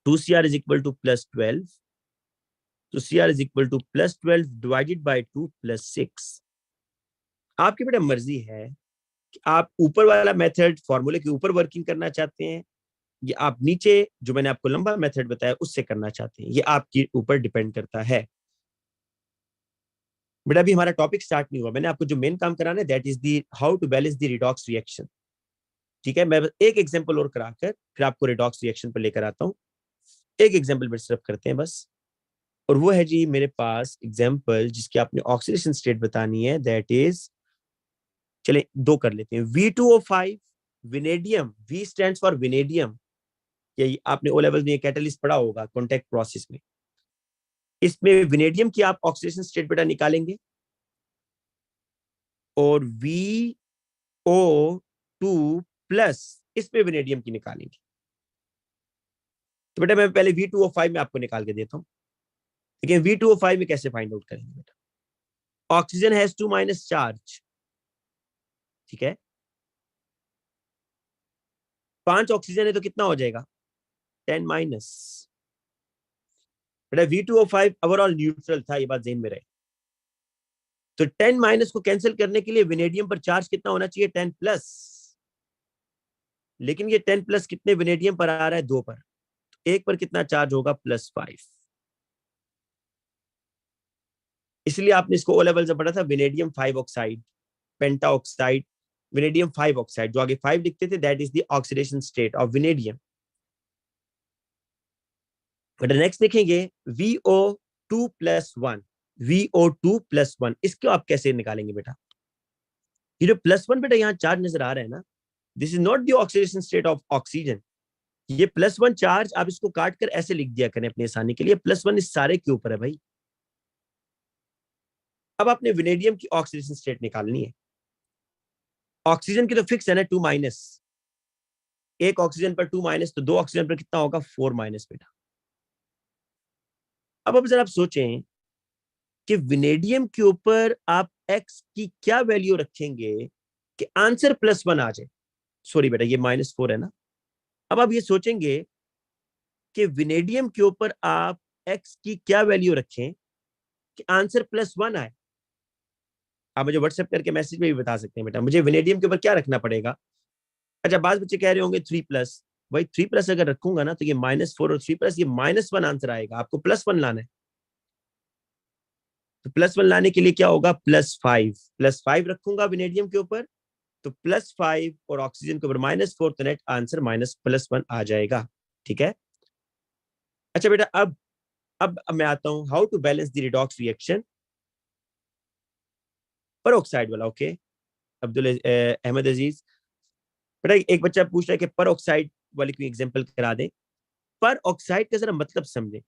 2Cr इज इक्वल टू +12, तो Cr is equal to +12 divided by 2 +6। आपकी बेटा मर्जी है कि आप ऊपर वाला मेथड फॉर्मूले के ऊपर वर्किंग करना चाहते हैं, या आप नीचे जो मैंने आपको लंबा मेथड बताया उससे करना चाहते हैं, ये आपके ऊपर डिपेंड करता है। बेटा अभी हमारा टॉपिक स्टार्ट नहीं हुआ, मैंने आपको जो मेन काम कराना है that is the how to balance the redox reaction. ठीक है, मैं एक एग्जांपल और कराकर फिर आपको रिडॉक्स रिएक्शन पर लेकर आता हूँ। एक एग्जांपल बस सिर्फ करते हैं बस, और वो है जी मेरे पास एग्जांपल जिसकी आपने ऑक्सीडेशन स्टेट बतानी है, दैट इज, चले 2 कर लेते हैं। V2O5 विनेडियम, V स्टैंड्स फॉर विनेडियम, ये आपने ओ लेवल में कैटलिस्ट पढ़ा होगा कॉन्टैक्ट प्रोसेस में। इसमें विनेडियम की आप ऑक्सीडेशन स्टेट बेटा निकालेंगे, और VO2+ इसमें विनेडियम की निकालेंगे। तो बेटा मैं पहले V2O5 में आपको निकाल के देता हूं। लेकिन V2O5 में कैसे फाइंड आउट करेंगे बेटा, ऑक्सीजन हैज 2- चार्ज, ठीक है, 5 ऑक्सीजन है तो कितना हो जाएगा, 10-। बेटा V2O5 ओवरऑल न्यूट्रल था, ये बात ध्यान में रहे। तो 10- को कैंसिल करने के लिए विनेडियम पर चार्ज कितना होना चाहिए, 10+। लेकिन ये 10+ कितने विनेडियम पर आ रहा है, 2 पर, एक पर कितना चार्ज होगा, +5। इसलिए आपने इसको ओ लेवल से पढ़ा था, vanadium 5 oxide, penta oxide, vanadium 5 oxide, जो आगे 5 लिखते थे that is the oxidation state of vanadium. But next देखेंगे VO2+1, VO2+1, इसको आप कैसे निकालेंगे बेटा। ये जो +1 बेटा यहाँ चार्ज नजर आ रहा है ना, this is not the oxidation state of oxygen. ये +1 चार्ज आप इसको काट कर ऐसे लिख दिया करें अपने आसानी के लिए, +1 इस सारे के ऊपर है भाई। अब आपने विनेडियम की ऑक्सीडेशन स्टेट निकालनी है। ऑक्सीजन की तो फिक्स है ना, 2-। एक ऑक्सीजन पर 2-, तो 2 ऑक्सीजन पर कितना होगा, 4- बेटा। अब जरा आप सोचें कि विनेडियम के ऊपर आप एक्स की क्या वैल्यू रखेंगे कि आंसर +1 आ जाए। सॉरी बेटा ये -4 है ना। अब आप ये सोचेंगे कि विनेडियम के ऊपर आप एक्स की क्या वैल्यू रखें कि आंसर +1 आए। आप मुझे व्हाट्सएप करके मैसेज में भी बता सकते हैं बेटा, मुझे विनेडियम के ऊपर क्या रखना पड़ेगा। अच्छा, बाद बच्चे कह रहे होंगे 3+, भाई 3+ अगर रखूंगा ना तो ये -4 और 3+, ये -1 आंसर आएगा, आपको +1 लाना है। तो +1 लाने के लिए क्या होगा, +5, +5 रखूंगा विनेडियम के ऊपर, तो +5 और ऑक्सीजन के ऊपर -4, तो नेट आंसर -+1 आ जाएगा, ठीक है। अच्छा बेटा अब मैं आता हूं how to balance the redox reaction पर ऑक्साइड वाला। ओके अब्दुल अहमद अजीज, बेटा एक बच्चा पूछ रहा है कि पर ऑक्साइड वाले की एग्जांपल करा दें। पर ऑक्साइड का जरा मतलब समझें।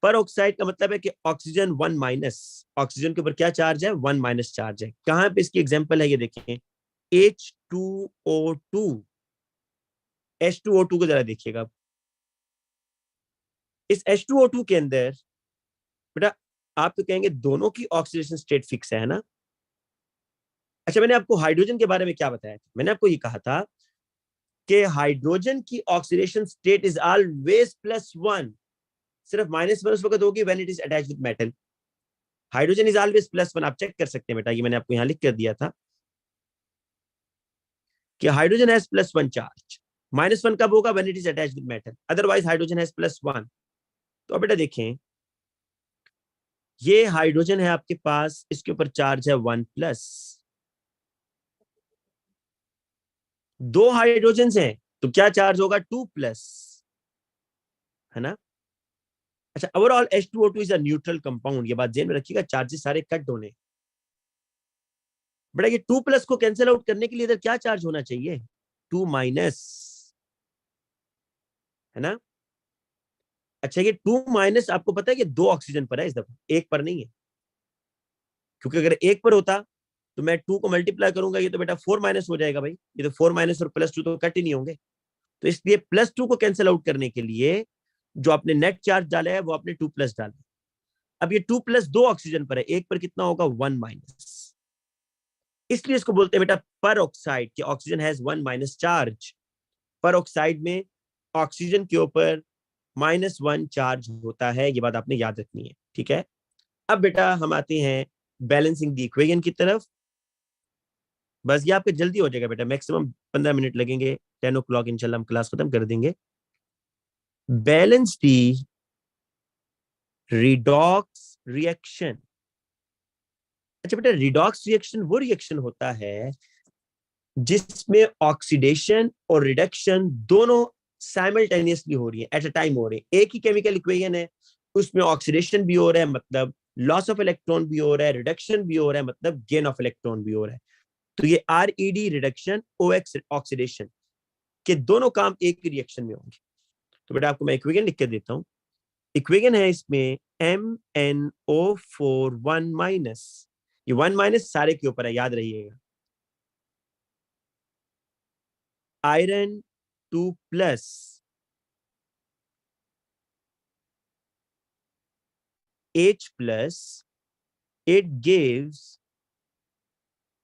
पर ऑक्साइड का मतलब है कि ऑक्सीजन 1-, ऑक्सीजन के ऊपर क्या चार्ज है, 1- चार्ज है। कहां पे इसकी एग्जांपल है, ये देखें, H2O2, H2O2 को जरा देखिएगा। इस H2O2 के अंदर बेटा आप तो कहेंगे दोनों की ऑक्सीडेशन स्टेट फिक्स है ना। अच्छा, मैंने आपको हाइड्रोजन के बारे में क्या बताया था? मैंने आपको ये कहा था कि हाइड्रोजन की ऑक्सीडेशन स्टेट इज ऑलवेज +1, सिर्फ -1 उस वक्त होगी when it is attached with metal. Hydrogen is always +1, आप चेक कर सकते हैं बेटा, ये मैंने आपको यहां लिख कर दिया था कि हाइड्रोजन हैज +1 चार्ज। -1 कब होगा? When it is attached with metal, otherwise hydrogen has +1। तो बेटा देखें, ये हाइड्रोजन है आपके पास, इसके ऊपर चार्ज है 1+। दो हाइड्रोजन हैं तो क्या चार्ज होगा? 2+, है ना। अच्छा, overall H2O2 is a neutral compound, ये बात ध्यान में रखिएगा, चार्जेस सारे कट होने। बेटा ये 2+ को कैंसिल आउट करने के लिए इधर क्या चार्ज होना चाहिए? 2-, है ना। अच्छा, ये 2- आपको पता है कि 2 ऑक्सीजन पर है इस दफा, एक पर नहीं है, क्योंकि अगर एक पर होता तो मैं 2 को मल्टीप्लाई करूंगा, ये तो बेटा 4- हो जाएगा भाई, ये तो 4- और +2 तो कट ही नहीं होंगे। तो इसलिए +2 को कैंसिल आउट करने के लिए जो आपने नेट चार्ज डाला है वो आपने 2+ डाला। अब ये 2+ 2 ऑक्सीजन पर है, एक पर कितना होगा? 1-, इसलिए इसको बोलते हैं बेटा पर ऑक्साइड, कि ऑक्सीजन हैज 1- चार्ज। पर ऑक्साइड में ऑक्सीजन के ऊपर -1 चार्ज होता है, ये बात आपने याद रखनी है, ठीक है। अब बेटा हम आते हैं बैलेंसिंग द इक्वेशन की तरफ। बस ये आपके जल्दी हो जाएगा बेटा, मैक्सिमम 15 मिनट लगेंगे, 10 o'clock इंशाल्लाह हम क्लास खत्म कर देंगे। Balance the redox reaction. अच्छा बेटा, रिडॉक्स रिएक्शन वो रिएक्शन होता है जिसमें ऑक्सीडेशन और रिडक्शन दोनों साइमल्टेनियसली हो रही है, एट अ टाइम हो रही है। एक ही केमिकल इक्वेशन है, उसमें ऑक्सीडेशन भी हो रहा है, मतलब लॉस ऑफ इलेक्ट्रॉन भी हो रहा है, रिडक्शन भी हो रहा है, मतलब गेन ऑफ इलेक्ट्रॉन भी हो रहा है। तो ये RED रिडक्शन, OX ऑक्सीडेशन के दोनों काम एक ही रिएक्शन में होंगे। तो बेटा आपको मैं इक्वेशन लिख के देता हूँ। इक्वेशन है इसमें MnO4 1-, ये 1- सारे के ऊपर है, याद रहिएगा। Iron 2+, H+, it gives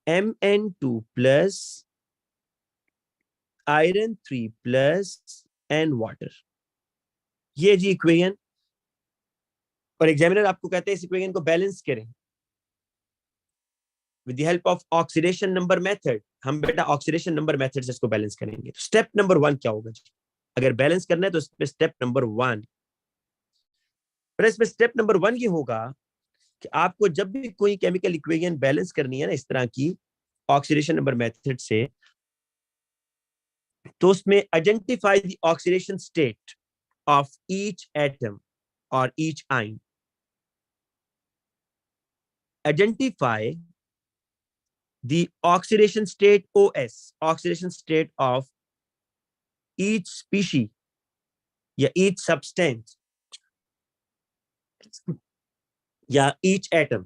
Mn2+, iron 3+, and water। ये जी इक्वेशन, और एग्जामिनर आपको कहते हैं इस इक्वेशन को बैलेंस करें with the help of oxidation number method. हम बेटा ऑक्सीडेशन नंबर मेथड से इसको बैलेंस करेंगे। तो स्टेप नंबर 1 क्या होगा जी? अगर बैलेंस करना है तो इसमें स्टेप नंबर 1, इसमें स्टेप नंबर 1 ये होगा कि आपको जब भी कोई केमिकल इक्वेशन बैलेंस करनी है ना इस तरह की ऑक्सीडेशन नंबर मेथड से, तो उसमें identify the oxidation state of each atom और ईच आइन। Identify the oxidation state OS, oxidation state of each species या ईच सब्सटेंस या ईच एटम।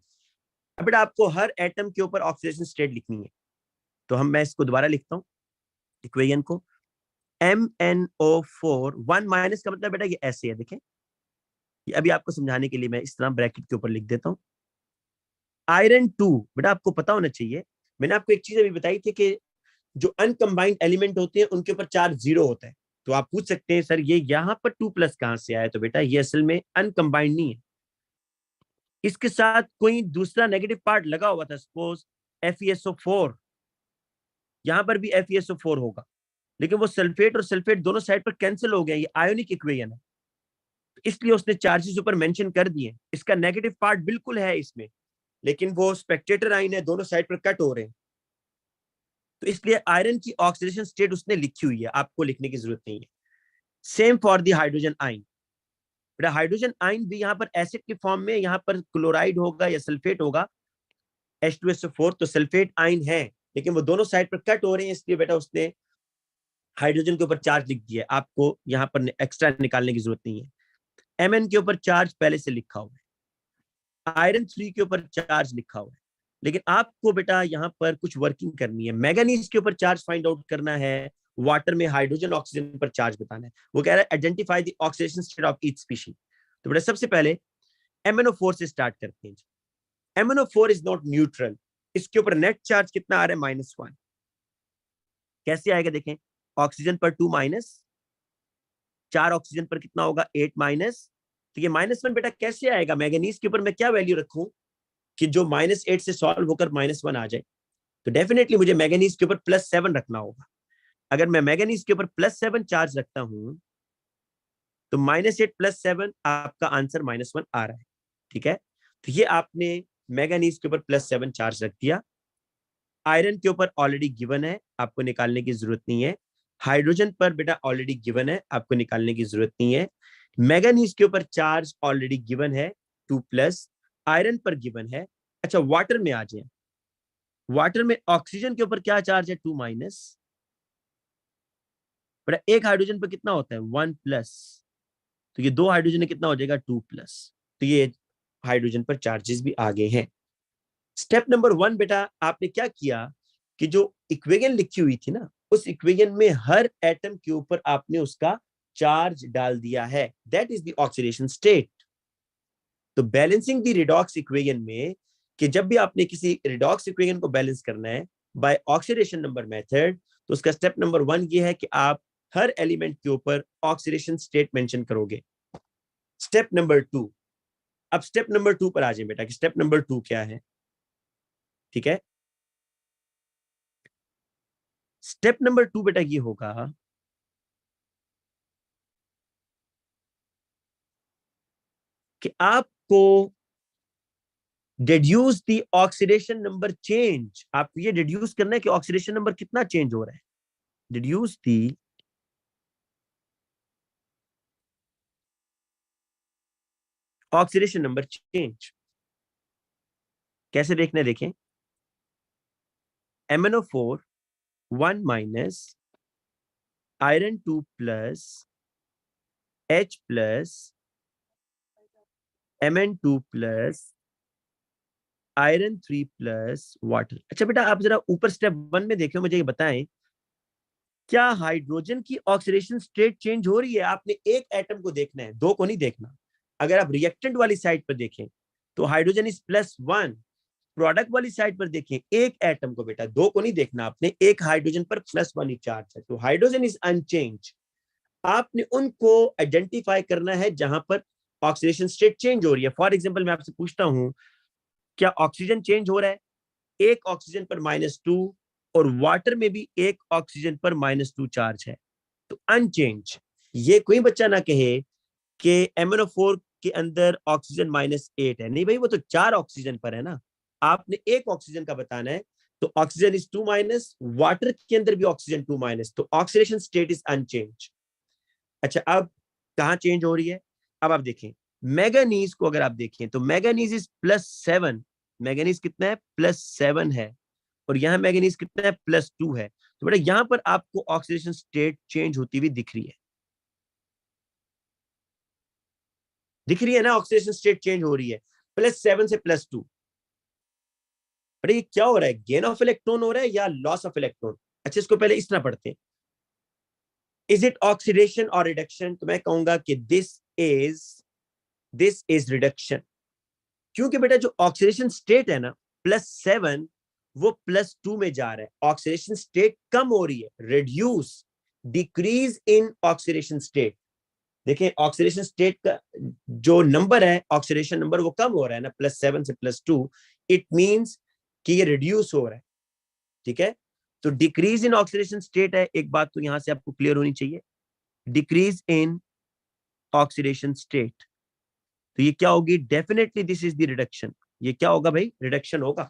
अब बेटा आपको हर एटम के ऊपर ऑक्सीडेशन स्टेट लिखनी है, तो मैं इसको दोबारा लिखता हूँ इक्वेशन को। MnO4 1- का मतलब बेटा ये ऐसे है, देखें, ये अभी आपको समझाने के लिए मैं इस तरह ब्रैकेट के ऊपर लिख देता हूँ। आयरन 2 बेटा आपको पता होना चाहिए, मैंने आपको एक चीज अभी बताई थी कि जो अनकंबाइंड एलिमेंट होते हैं उनके ऊपर चार्ज 0 होता है। तो आप पूछ सकते हैं सर ये यहाँ पर 2+ कहां से आया? तो बेटा ये असल में अनकंबाइंड नहीं है, इसके साथ कोई दूसरा नेगेटिव पार्ट लगा हुआ था, सपोज FeSO4, यहां पर भी FeSO4 होगा, लेकिन वो सल्फेट और सल्फेट दोनों साइड पर कैंसिल हो गया, ये आयोनिक इक्वेशन है, इसलिए उसने चार्जेस ऊपर मेंशन कर दिए। इसका नेगेटिव पार्ट बिल्कुल है इसमें, लेकिन वो स्पेक्टेटर आइन है, दोनों साइड पर कट हो रहे हैं, तो इसलिए आयरन की ऑक्सीडेशन स्टेट उसने लिखी हुई है, आपको लिखने की जरूरत नहीं है। सेम फॉर द हाइड्रोजन आइन। हाइड्रोजन आइन भी यहाँ पर एसिड के फॉर्म में, यहाँ पर क्लोराइड होगा या सल्फेट होगा, H2SO4, तो सल्फेट आइन है, लेकिन वो दोनों साइड पर कट हो रहे हैं, इसलिए बेटा उसने हाइड्रोजन के ऊपर चार्ज लिख दिया है, आपको यहाँ पर एक्स्ट्रा निकालने की जरूरत नहीं है। Mn के ऊपर चार्ज पहले से लिखा हुआ है, आयरन 3 के ऊपर चार्ज लिखा हुआ है, लेकिन आपको बेटा यहाँ पर कुछ वर्किंग करनी है। मैंगनीज के ऊपर चार्ज फाइंड आउट करना है, वाटर में हाइड्रोजन ऑक्सीजन पर चार्ज बताना है। वो कह रहा है identify the oxidation state of each species. तो बेटा सबसे पहले MnO4 से स्टार्ट करते हैं। MnO4 इज नॉट न्यूट्रल, इसके ऊपर नेट चार्ज कितना आ रहा है -1। कैसे आएगा देखें, ऑक्सीजन पर 2 माइनस, 4 ऑक्सीजन पर कितना होगा 8 माइनस, तो ये -1 बेटा कैसे आएगा, मैंगनीज के ऊपर मैं क्या वैल्यू रखूं कि जो -8 से सॉल्व होकर -1 आ जाए, तो डेफिनेटली मुझे मैंगनीज के ऊपर +7 रखना होगा। अगर मैं मैंगनीज के ऊपर +7 चार्ज रखता हूं तो -8 +7 आपका आंसर -1 आ रहा है, ठीक है। तो ये आपने मैंगनीज के ऊपर +7 चार्ज रख दिया। आयरन के ऊपर ऑलरेडी गिवन है, आपको निकालने की जरूरत नहीं है। हाइड्रोजन पर बेटा ऑलरेडी गिवन है, आपको निकालने की जरूरत नहीं है। मैंगनीज के ऊपर चार्ज ऑलरेडी गिवन है 2+, आयरन पर गिवन है। अच्छा वाटर में आ जाए, वाटर में ऑक्सीजन के ऊपर क्या चार्ज है 2-, बेटा एक हाइड्रोजन पर कितना होता है 1+, तो ये 2 हाइड्रोजन में कितना हो जाएगा 2+, तो ये हाइड्रोजन पर चार्जेस भी आगे हैं। स्टेप नंबर 1 बेटा आपने क्या किया कि जो इक्वेशन लिखी हुई थी ना, उस इक्वेशन में हर एटम के ऊपर आपने उसका चार्ज डाल दिया है, that is the oxidation state. तो बैलेंसिंग द रिडॉक्स इक्वेशन में, कि जब भी आपने किसी रिडॉक्स इक्वेशन को बैलेंस करना है बाय ऑक्सीडेशन नंबर मेथड, तो उसका स्टेप नंबर 1 ये है कि आप हर एलिमेंट के ऊपर ऑक्सीडेशन स्टेट मेंशन करोगे। स्टेप नंबर 2, अब स्टेप नंबर 2 पर आ जाए बेटा कि स्टेप नंबर 2 क्या है, ठीक है। स्टेप नंबर 2 बेटा ये होगा कि आपको deduce the oxidation number change, आपको ये डिड्यूस करना है कि ऑक्सीडेशन नंबर कितना चेंज हो रहा है। Deduce the oxidation number change, कैसे देखना है देखें, MnO4 1-, iron 2+, H+, Mn2+, iron 3+, water. अच्छा बेटा आप जरा ऊपर स्टेप 1 में देखो, मुझे ये बताएं क्या हाइड्रोजन की ऑक्सीडेशन स्टेट चेंज हो रही है। आपने एक एटम को देखना है, दो को नहीं देखना। अगर आप रिएक्टेंट वाली साइड पर देखें तो हाइड्रोजन इज +1, प्रोडक्ट वाली साइड पर देखें एक एटम को, बेटा दो को नहीं देखना आपने, एक हाइड्रोजन पर +1 ही चार्ज है, तो हाइड्रोजन इज अनचेंज। आपने उनको आइडेंटिफाई करना है जहां पर ऑक्सीडेशन स्टेट चेंज हो रही है। फॉर एग्जाम्पल मैं आपसे पूछता हूं क्या ऑक्सीजन चेंज हो रहा है, एक ऑक्सीजन पर -2 और वाटर में भी एक ऑक्सीजन पर -2 चार्ज है, तो अनचेंज। ये कोई बच्चा ना कहे कि MnO4 के अंदर ऑक्सीजन -8 है, नहीं भाई वो तो 4 ऑक्सीजन पर है ना, आपने एक ऑक्सीजन का बताना है। तो ऑक्सीजन इज 2-, वाटर के अंदर भी ऑक्सीजन 2-, तो ऑक्सीडेशन स्टेट इज अनचेंज। अच्छा अब कहां चेंज हो रही है, अब आप देखें मैंगनीज को, अगर आप देखें तो मैंगनीज इज +7, मैंगनीज कितना है +7 है, और यहां मैंगनीज कितना है +2 है, तो बेटा यहां पर आपको ऑक्सीडेशन स्टेट चेंज होती हुई दिख रही है, दिख रही है ना, ऑक्सीडेशन स्टेट चेंज हो रही है +7 से +2। अरे ये क्या हो रहा है, गेन ऑफ इलेक्ट्रॉन हो रहा है या लॉस ऑफ इलेक्ट्रॉन। अच्छा इसको पहले इस तरह पढ़ते हैं, इज इट ऑक्सीडेशन और रिडक्शन, तो मैं कहूंगा कि दिस इज रिडक्शन, क्योंकि बेटा जो ऑक्सीडेशन स्टेट है ना +7 वो +2 में जा रहा है, ऑक्सीडेशन स्टेट कम हो रही है, reduce, decrease in oxidation state. देखिए ऑक्सीडेशन स्टेट का जो नंबर है, ऑक्सीडेशन नंबर वो कम हो रहा है ना +7 से +2, इट मींस कि ये रिड्यूस हो रहा है, ठीक है। तो डिक्रीज इन ऑक्सीडेशन स्टेट है, एक बात तो यहां से आपको क्लियर होनी चाहिए, डिक्रीज इन ऑक्सीडेशन स्टेट, तो ये क्या होगी, definitely this is the reduction, ये क्या होगा भाई, रिडक्शन होगा।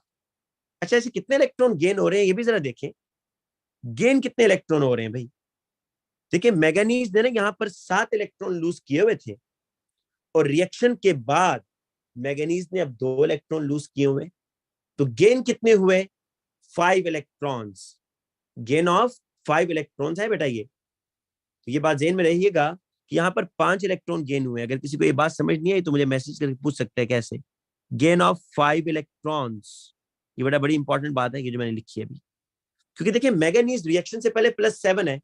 अच्छा ऐसे कितने इलेक्ट्रॉन गेन हो रहे हैं ये भी जरा देखें, गेन कितने इलेक्ट्रॉन हो रहे हैं भाई। देखिए मैंगनीज ने ना यहाँ पर 7 इलेक्ट्रॉन लूज किए हुए थे, और रिएक्शन के बाद मैंगनीज ने अब 2 इलेक्ट्रॉन लूज किए हुए, तो गेन कितने हुए 5 इलेक्ट्रॉन्स, गेन ऑफ 5 इलेक्ट्रॉन्स है बेटा ये। तो ये बात ध्यान में रहिएगा कि यहाँ पर 5 इलेक्ट्रॉन गेन हुए। अगर किसी को ये बात समझ नहीं आई तो मुझे मैसेज करके पूछ सकते हैं कैसे, गेन ऑफ 5 इलेक्ट्रॉन्स, ये बड़ा बड़ी इंपॉर्टेंट बात है कि जो मैंने लिखी है अभी, क्योंकि देखिए मैंगनीज रिएक्शन से पहले +7 है,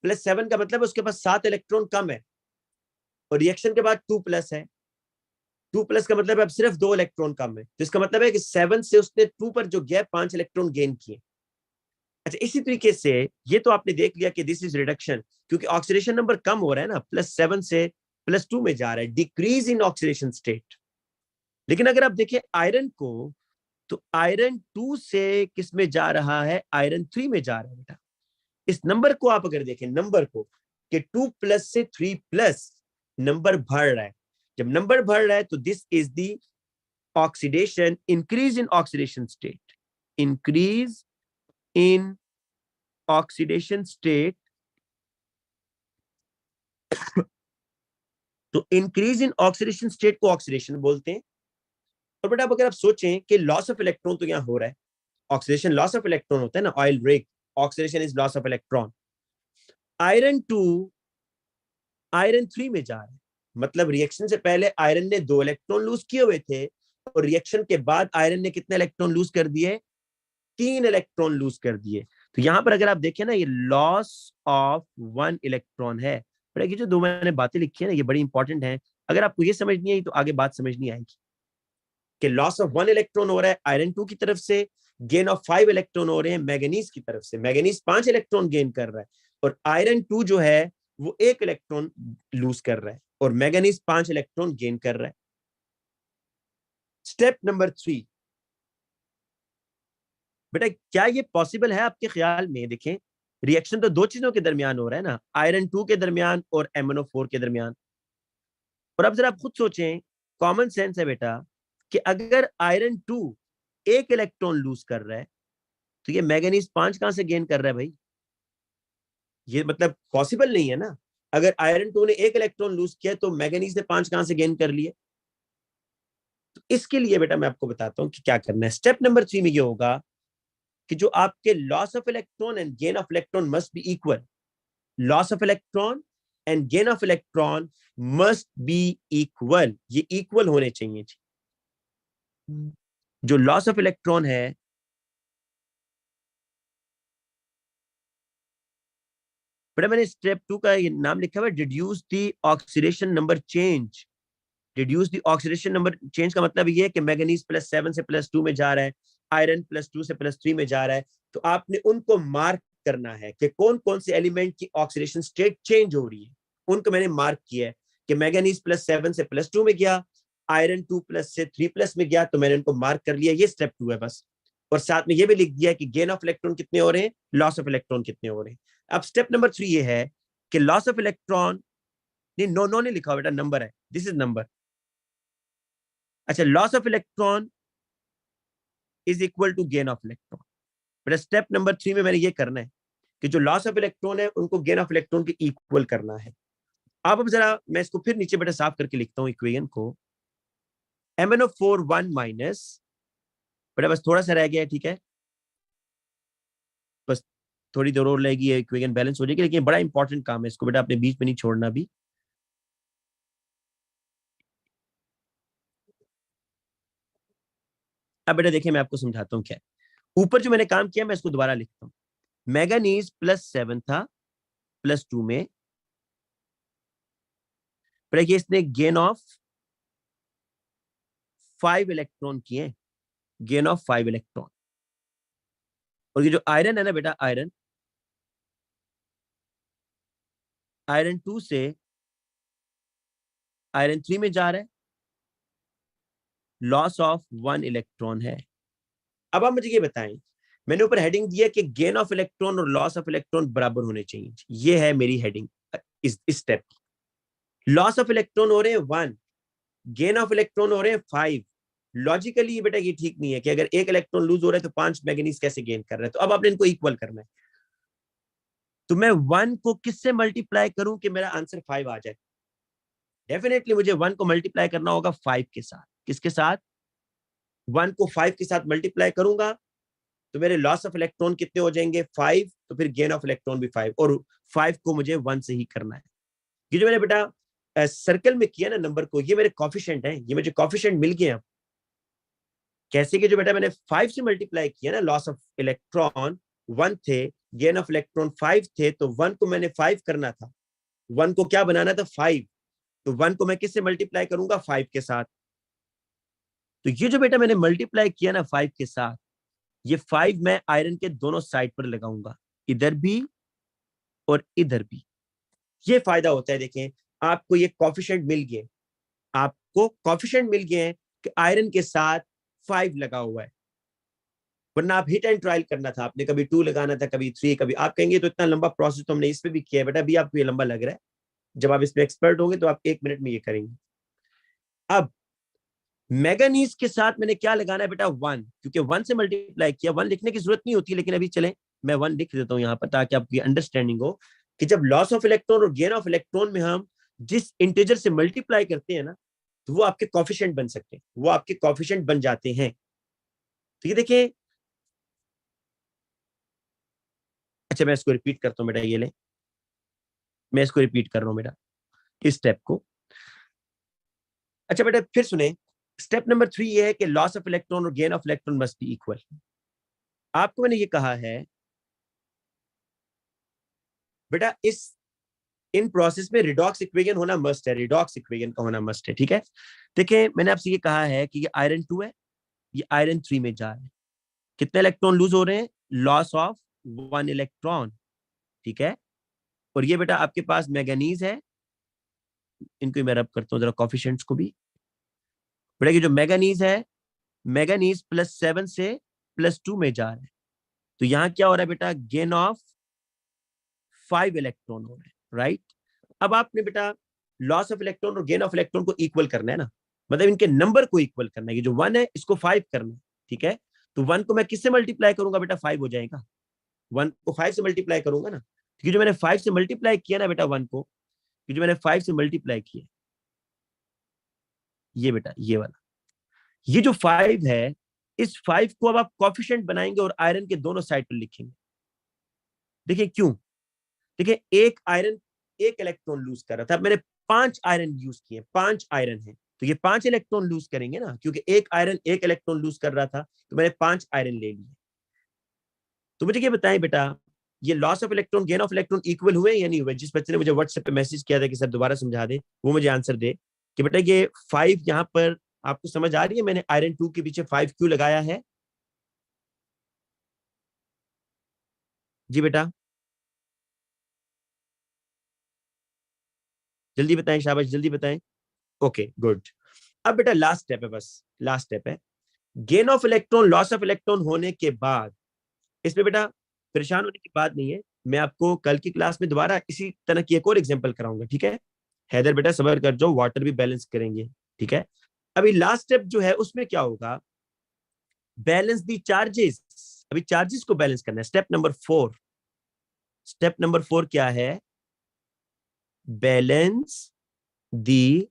+7 का मतलब उसके पास 7 इलेक्ट्रॉन कम है, और रिएक्शन के बाद 2+ है, 2+ का मतलब है अब सिर्फ 2 इलेक्ट्रॉन कम है, तो इसका मतलब है कि 7 से उसने 2 पर जो गया 5 इलेक्ट्रॉन गेन किए। अच्छा, इसी तरीके से ये तो आपने देख लिया कि दिस इज रिडक्शन, क्योंकि ऑक्सीडेशन नंबर कम हो रहा है ना, +7 से +2 में जा रहा है, डिक्रीज इन ऑक्सीडेशन स्टेट। लेकिन अगर आप देखिए आयरन को, तो आयरन 2 से किस में जा रहा है, आयरन 3 में जा रहा है बेटा। इस नंबर को आप अगर देखें, नंबर को, कि 2+ से 3+ नंबर बढ़ रहा है। जब नंबर बढ़ रहा है तो this is the oxidation, increase in oxidation state, increase in oxidation state. तो इंक्रीज इन ऑक्सीडेशन स्टेट को ऑक्सीडेशन बोलते हैं। और बेटा अगर आप सोचें कि लॉस ऑफ इलेक्ट्रॉन तो यहां हो रहा है, ऑक्सीडेशन लॉस ऑफ इलेक्ट्रॉन होता है ना, oil rig, oxidation is loss of electron. Iron 2 iron 3 में जा रहा है, मतलब रिएक्शन से पहले आयरन ने 2 इलेक्ट्रॉन लूज किए हुए थे, और रिएक्शन के बाद आयरन ने कितने इलेक्ट्रॉन लूज कर दिए, 3 इलेक्ट्रॉन लूज कर दिए। तो यहां पर अगर आप देखें ना, ये लॉस ऑफ 1 इलेक्ट्रॉन है। पर ये जो दो मैंने बातें लिखी है ना, ये बड़ी इंपॉर्टेंट है। अगर आपको ये समझ नहीं आई तो आगे बात समझ नहीं आएगी, कि लॉस ऑफ 1 इलेक्ट्रॉन हो रहा है आयरन 2 की तरफ से, गेन ऑफ 5 इलेक्ट्रॉन हो रहे हैं मैंगनीज की तरफ से, मैंगनीज 5 इलेक्ट्रॉन गेन कर रहा है, और आयरन 2 जो है वो 1 इलेक्ट्रॉन लूज कर रहा है, और मैंगनीज 5 इलेक्ट्रॉन गेन कर रहा है। स्टेप नंबर 3, बेटा क्या ये पॉसिबल है आपके ख्याल में? देखें, रिएक्शन तो 2 चीजों के दरमियान हो रहा है ना, आयरन 2 के दरमियान और MnO4 के दरमियान। और अब जरा आप खुद सोचें, कॉमन सेंस है बेटा, कि अगर आयरन 2 1 इलेक्ट्रॉन लूज कर रहा है, तो ये मैंगनीज 5 कहां से गेन कर रहा है भाई? ये मतलब पॉसिबल नहीं है ना। अगर आयरन 2 ने 1 इलेक्ट्रॉन लूज किया तो मैंगनीज ने 5 कहां से गेन कर लिए? तो इसके लिए बेटा मैं आपको बताता हूं कि क्या करना है। स्टेप नंबर 3 में ये होगा कि जो आपके loss of electron and gain of electron must be equal. Loss of electron and gain of electron must be equal, ये इक्वल होने चाहिए। जो लॉस ऑफ इलेक्ट्रॉन है, बेटा मैंने स्टेप 2 का ये नाम लिखा हुआ है, deduce the oxidation number change. Reduce the oxidation number change का मतलब ये है कि मैंगनीज +7 से +2 में जा रहा है, आयरन +2 से +3 में जा रहा है। तो आपने उनको मार्क करना है कि कौन कौन से एलिमेंट की ऑक्सीडेशन स्टेट चेंज हो रही है। उनको मैंने मार्क किया है कि मैंगनीज +7 से +2 में गया, आयरन 2+ से 3+ में गया, तो मैंने उनको मार्क कर लिया। ये स्टेप 2 है बस। और साथ में ये भी लिख दिया कि गेन ऑफ इलेक्ट्रॉन कितने हो रहे हैं, लॉस ऑफ इलेक्ट्रॉन कितने हो रहे हैं। अब स्टेप नंबर 3 ये है कि लॉस ऑफ इलेक्ट्रॉन, नहीं नो नो नहीं लिखा बेटा, नंबर है, दिस इज नंबर। अच्छा, loss of electron is equal to gain of electron. बेटा स्टेप नंबर 3 में मैंने ये करना है कि जो लॉस ऑफ इलेक्ट्रॉन है उनको गेन ऑफ इलेक्ट्रॉन के इक्वल करना है। अब जरा मैं इसको फिर नीचे बेटा साफ करके लिखता हूँ इक्वेशन को। MnO4 1 माइनस, बेटा बस थोड़ा सा रह गया है, ठीक है, बस थोड़ी देर और लगेगी, इक्वेशन बैलेंस हो जाएगी। लेकिन बड़ा इंपॉर्टेंट काम है, इसको बेटा अपने बीच में नहीं छोड़ना भी। अब बेटा देखिए मैं आपको समझाता हूँ क्या है। ऊपर जो मैंने काम किया मैं इसको दोबारा लिखता हूँ। मैंगनीज +7 था +2 में, पर ये इसने गेन ऑफ 5 इलेक्ट्रॉन किए, गेन ऑफ 5 इलेक्ट्रॉन। और ये जो आयरन है ना बेटा, आयरन, आयरन 2 से आयरन 3 में जा रहा है, लॉस ऑफ 1 इलेक्ट्रॉन है। अब आप मुझे ये बताएं, मैंने ऊपर हेडिंग दिया कि गेन ऑफ इलेक्ट्रॉन और लॉस ऑफ इलेक्ट्रॉन बराबर होने चाहिए। ये है मेरी हेडिंग इस स्टेप। लॉस ऑफ इलेक्ट्रॉन हो रहे हैं 1, गेन ऑफ इलेक्ट्रॉन हो रहे हैं 5। लॉजिकली बेटा ये ठीक नहीं है कि अगर 1 इलेक्ट्रॉन लूज हो रहा है तो 5 मैंगनीज कैसे गेन कर रहे हैं। तो अब आपने इनको इक्वल करना है। तो मैं 1 को किससे मल्टीप्लाई करूं कि मेरा आंसर 5 आ जाए? डेफिनेटली मुझे 1 को मल्टीप्लाई करना होगा 5 के साथ। किसके साथ? 1 को 5 के साथ मल्टीप्लाई करूंगा तो मेरे लॉस ऑफ इलेक्ट्रॉन कितने हो जाएंगे? 5। तो फिर गेन ऑफ इलेक्ट्रॉन भी 5, और 5 को मुझे 1 से ही करना है। ये जो मैंने बेटा सर्कल में किया ना नंबर को, ये मेरे कॉफिशिएंट है, ये मुझे कॉफिशिएंट मिल गए। अब कैसे कि जो बेटा मैंने 5 से मल्टीप्लाई किया ना, लॉस ऑफ इलेक्ट्रॉन 1 थे, गेन ऑफ इलेक्ट्रॉन 5 थे, तो 1 को मैंने 5 करना था, 1 को क्या बनाना था? 5। तो 1 को मैं किससे मल्टीप्लाई करूंगा? 5 के साथ। तो ये जो बेटा मैंने मल्टीप्लाई किया ना 5 के साथ, ये 5 मैं आयरन के दोनों साइड पर लगाऊंगा, इधर भी और इधर भी। ये फायदा होता है, देखें आपको ये कॉफिशिएंट मिल गए, आपको कॉफिशिएंट मिल गए कि आयरन के साथ 5 लगा हुआ है, वरना आप हिट एंड ट्रायल करना था, आपने कभी 2 लगाना था, कभी 3, कभी आप कहेंगे तो इतना लंबा प्रोसेस तो हमने इसमें भी किया है बेटा, अभी आपको ये लंबा लग रहा है, जब आप इसमें एक्सपर्ट होंगे तो आप 1 मिनट में ये करेंगे। अब मैगनीज के साथ मैंने क्या लगाना है बेटा 1, क्योंकि 1 से मल्टीप्लाई किया, 1 लिखने की जरूरत नहीं होती, लेकिन अभी चलें मैं 1 लिख देता हूं यहां पर, ताकि आपकी अंडरस्टैंडिंग हो कि जब लॉस ऑफ इलेक्ट्रॉन और गेन ऑफ इलेक्ट्रॉन में हम जिस इंटीजर से मल्टीप्लाई करते हैं ना, तो वो आपके कॉफिशिएंट बन सकते हैं, वो आपके कॉफिशिएंट बन जाते हैं। तो ये देखिए, अच्छा मैं इसको रिपीट करता हूँ बेटा, ये ले, मैं इसको रिपीट कर रहा हूँ बेटा इस स्टेप को। अच्छा बेटा फिर सुने, स्टेप नंबर 3 ये है कि लॉस ऑफ इलेक्ट्रॉन और gain of electron must be equal. आपको मैंने ये कहा है बेटा, इस इन प्रोसेस में रिडॉक्स इक्वेशन होना मस्ट है, रिडॉक्स इक्वेशन का होना मस्ट है, ठीक है। देखिए मैंने आपसे ये कहा है कि ये आयरन 2 है, ये आयरन 3 में जा रहा है, कितने इलेक्ट्रॉन लूज हो रहे हैं, लॉस ऑफ 1 इलेक्ट्रॉन, ठीक है। और ये बेटा आपके पास मैंगनीज है, इनको मैं रब करता हूँ जरा कॉफिशिएंट्स को भी। बेटा ये जो मैंगनीज है, मैंगनीज +7 से +2 में जा रहा है, तो यहाँ क्या हो रहा है बेटा, गेन ऑफ 5 इलेक्ट्रॉन हो रहे हैं, राइट। अब आपने बेटा लॉस ऑफ इलेक्ट्रॉन और गेन ऑफ इलेक्ट्रॉन को इक्वल करना है ना, मतलब इनके नंबर को इक्वल करना है, ये जो 1 है इसको 5 करना है, ठीक है। तो 1 को मैं किससे मल्टीप्लाई करूंगा बेटा, 5 हो जाएगा, 1 को 5 से मल्टीप्लाई करूंगा ना, क्योंकि जो मैंने 5 से मल्टीप्लाई किया ना बेटा 1 को, जो मैंने 5 से मल्टीप्लाई किया, ये बेटा ये वाला, ये जो 5 है, इस 5 को अब आप कॉफिशिएंट बनाएंगे और आयरन के दोनों साइड पर लिखेंगे। देखिए क्यों, देखिए एक आयरन 1 इलेक्ट्रॉन लूज कर रहा था, मैंने 5 आयरन यूज किए, 5 आयरन है, तो ये 5 इलेक्ट्रॉन लूज करेंगे ना, क्योंकि एक आयरन 1 इलेक्ट्रॉन लूज कर रहा था, तो मैंने 5 आयरन ले लिए। तो मुझे ये बताएं बेटा, ये loss of electron gain of electron equal हुए या नहीं हुए। जिस बच्चे ने मुझे व्हाट्सएप पे मैसेज किया था कि सर दोबारा समझा दे, वो मुझे आंसर दे कि बेटा ये 5 यहाँ पर आपको समझ आ रही है, मैंने आयरन 2 के पीछे 5 क्यों लगाया है। जी बेटा जल्दी बताएं, शाबाश जल्दी बताएं। Okay good. अब बेटा लास्ट स्टेप है, बस लास्ट स्टेप है, gain of electron loss of electron होने के बाद, इसमें बेटा परेशान होने की बात नहीं है, मैं आपको कल की क्लास में दोबारा इसी तरह की एक और एग्जांपल कराऊंगा, ठीक है। हैदर बेटा सबर कर जाओ, वाटर भी बैलेंस करेंगे, ठीक है। अभी लास्ट स्टेप जो है उसमें क्या होगा, बैलेंस दी चार्जेस, अभी चार्जेस को बैलेंस करना है, स्टेप नंबर 4। स्टेप नंबर 4 क्या है, बैलेंस दी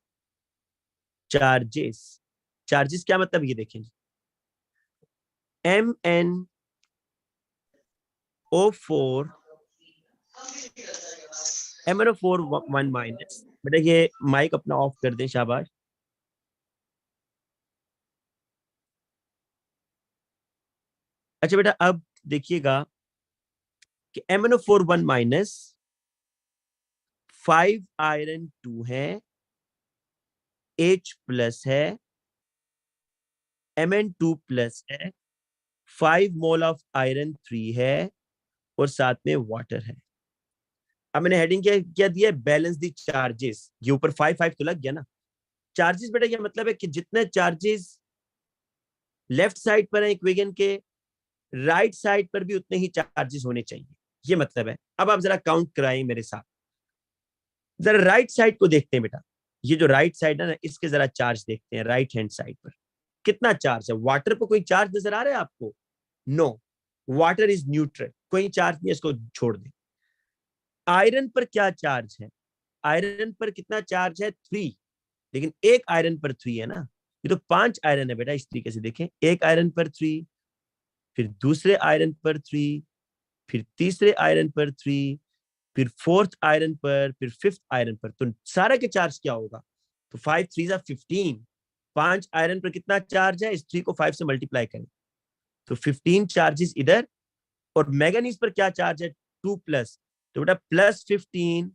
चार्जेस। चार्जेस क्या मतलब, ये देखें, MnO4 MnO4 1 माइनस, बेटा ये माइक अपना ऑफ कर दें, शाबाश। अच्छा बेटा अब देखिएगा कि MnO4 1 माइनस 5 आयरन 2 है, H प्लस है, Mn2 प्लस है, 5 मोल ऑफ आयरन 3 है, और साथ में वाटर है। अब मैंने हेडिंग क्या दिया है, बैलेंस दी चार्जेस, ये ऊपर 5 5 तो लग गया ना। चार्जेस बेटा ये मतलब है कि जितने चार्जेस लेफ्ट साइड पर है इक्वेशन के, राइट साइड पर भी उतने ही चार्जेस होने चाहिए, ये मतलब है। अब आप जरा काउंट कराएं मेरे साथ, जरा राइट साइड को देखते हैं बेटा, ये जो राइट साइड है ना, इसके जरा चार्ज देखते हैं, राइट हैंड साइड पर कितना चार्ज है। वाटर पर कोई चार्ज नजर आ रहा है आपको, नो, वाटर इज न्यूट्रल, कोई चार्ज नहीं है, इसको छोड़ दें। आयरन पर क्या चार्ज है, आयरन पर कितना चार्ज है, 3, लेकिन एक आयरन पर 3 है ना, ये तो 5 आयरन है बेटा, इस तरीके से देखें, एक आयरन पर 3, फिर दूसरे आयरन पर 3, फिर तीसरे आयरन पर 3, फिर फोर्थ आयरन पर, फिर फिफ्थ आयरन पर, तो सारे के चार्ज क्या होगा, तो 5 3 15, 5 आयरन पर कितना चार्ज है, इस 3 को 5 से मल्टीप्लाई करें तो 15 चार्जेस इधर, और मैंगनीज पर क्या चार्ज है, 2 प्लस, तो बेटा +15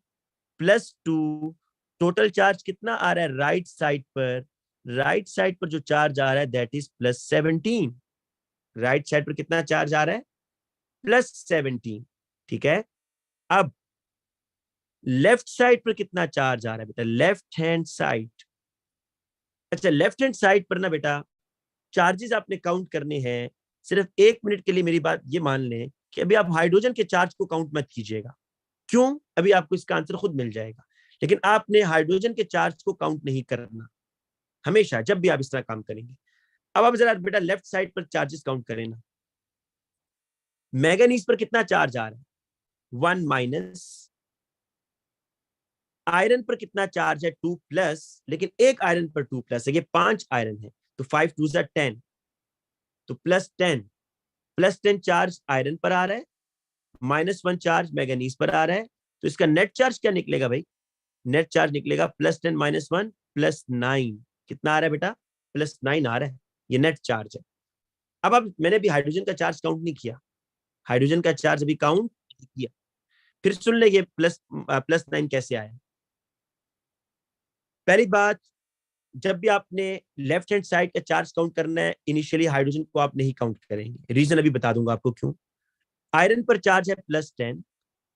+2, टोटल चार्ज कितना आ रहा है राइट साइड पर, राइट साइड पर जो चार्ज आ रहा है दैट इज +17। राइट साइड पर कितना चार्ज आ रहा है? +17। ठीक है, अब लेफ्ट साइड पर कितना चार्ज आ रहा है बेटा? Left hand side. अच्छा, लेफ्ट हैंड साइड पर ना बेटा चार्जेस आपने काउंट करने हैं। सिर्फ 1 मिनट के लिए मेरी बात ये मान लें कि अभी आप हाइड्रोजन के चार्ज को काउंट मत कीजिएगा। क्यों? अभी आपको इसका आंसर खुद मिल जाएगा। लेकिन आपने हाइड्रोजन के चार्ज को काउंट नहीं करना हमेशा, जब भी आप इस तरह काम करेंगे। अब आप जरा बेटा लेफ्ट साइड पर चार्जेस काउंट करें ना। मैंगनीज पर कितना चार्ज आ रहा है? 1-। आयरन पर कितना चार्ज है? 2+। लेकिन एक आयरन पर 2+ है, ये 5 आयरन है, तो 5 2 10, तो +10। +10 चार्ज आयरन पर आ रहा है, -1 चार्ज मैंगनीज पर आ रहा है। तो इसका नेट चार्ज क्या निकलेगा भाई? नेट चार्ज निकलेगा +10 -1 +9। कितना आ रहा है बेटा? +9 आ रहा है, ये नेट चार्ज है। अब मैंने भी हाइड्रोजन का चार्ज काउंट नहीं किया, हाइड्रोजन का चार्ज अभी काउंट नहीं किया। फिर सुन ले ये +9 कैसे आया। पहली बात, जब भी आपने लेफ्ट हैंड साइड का चार्ज काउंट करना है, इनिशियली हाइड्रोजन को आप नहीं काउंट करेंगे। रीजन अभी बता दूंगा आपको क्यों। आयरन पर चार्ज है +10,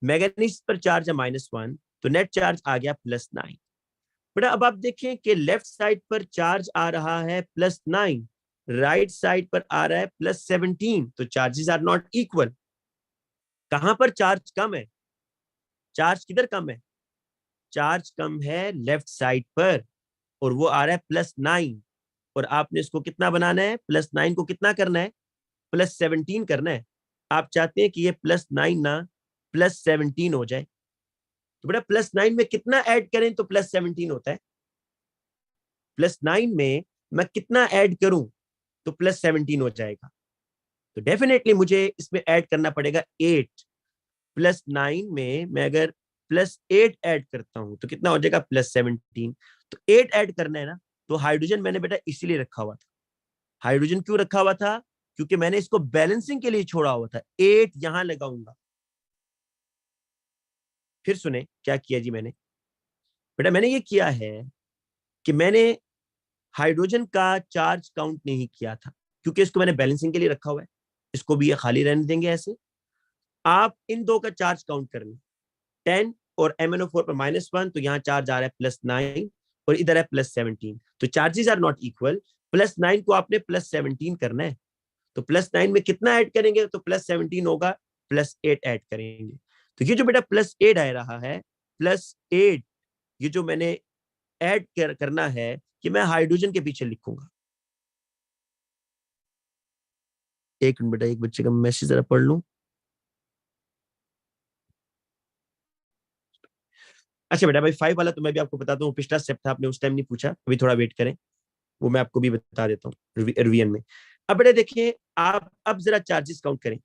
मैंगनीज पर चार्ज है -1, तो नेट चार्ज आ गया +9। बेटा अब आप देखें कि लेफ्ट साइड पर चार्ज आ रहा है +9, राइट साइड पर आ रहा है +17, तो चार्जेस आर नॉट इक्वल। कहां पर चार्ज कम है? चार्ज किधर कम है? चार्ज कम है लेफ्ट साइड पर, और वो आ रहा है +9। और आपने इसको कितना बनाना है? +9 को कितना करना है? +17 करना है। आप चाहते हैं कि ये +9 ना +17 हो जाए, तो बेटा +9 में कितना ऐड करें तो +17 होता है? +9 में मैं कितना ऐड करूं तो +17 हो जाएगा? तो डेफिनेटली मुझे इसमें ऐड करना पड़ेगा 8। +9 में मैं अगर +8 ऐड करता हूं तो कितना हो जाएगा? +17। तो 8 ऐड करना है ना, तो हाइड्रोजन मैंने बेटा इसीलिए रखा हुआ था। हाइड्रोजन क्यों रखा हुआ था? क्योंकि मैंने इसको बैलेंसिंग के लिए छोड़ा हुआ था। 8 यहां लगाऊंगा। फिर सुने क्या किया जी मैंने। बेटा मैंने ये किया है कि मैंने हाइड्रोजन का चार्ज काउंट नहीं किया था, क्योंकि इसको मैंने बैलेंसिंग के लिए रखा हुआ है। इसको भी ये खाली रहने देंगे ऐसे। आप इन दो का चार्ज काउंट कर लें, 10 और MnO4 पर -1, तो यहाँ चार्ज आ रहा है +9 और इधर है +17, तो चार्जेस आर नॉट इक्वल। +9 को आपने +17 करना है, तो +9 में कितना ऐड करेंगे तो +17 होगा, +8 ऐड करेंगे। तो ये जो बेटा +8 आ रहा है, +8, ये जो मैंने ऐड करना है कि मैं हाइड्रोजन के पीछे लिखूंगा। एक मिनट बेटा, एक बच्चे का मैसेज जरा पढ़ लूं। अच्छा बेटा भाई 5 वाला तो मैं भी आपको बताता हूँ, पिछला स्टेप था, आपने उस टाइम नहीं पूछा, अभी थोड़ा वेट करें, वो मैं आपको भी बता देता हूँ रिवीजन में। अब बेटा देखिए, आप अब जरा चार्जेस काउंट करें।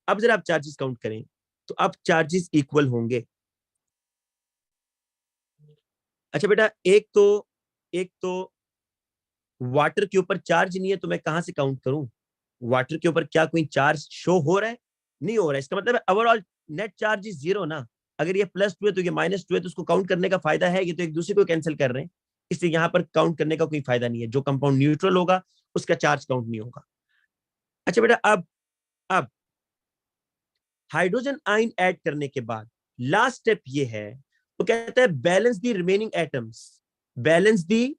अब जरा आप चार्जेस काउंट करें, तो अब चार्जेस इक्वल होंगे। अच्छा बेटा, एक तो वाटर के ऊपर चार्ज नहीं है, तो मैं कहां से काउंट करूं? वाटर के ऊपर क्या कोई चार्ज शो हो रहा है? नहीं हो रहा है। इसका मतलब है ओवरऑल नेट चार्ज इज 0 ना। अगर ये +2 है तो ये -2 है, तो उसको काउंट करने का फायदा है? ये तो एक दूसरे को कैंसिल कर रहे हैं, इसलिए यहाँ पर काउंट करने का कोई फायदा नहीं है। जो कंपाउंड न्यूट्रल होगा उसका चार्ज काउंट नहीं होगा। अच्छा बेटा, अब हाइड्रोजन आयन ऐड करने के बाद लास्ट स्टेप ये है, वो कहता है balance the remaining atoms. Balance the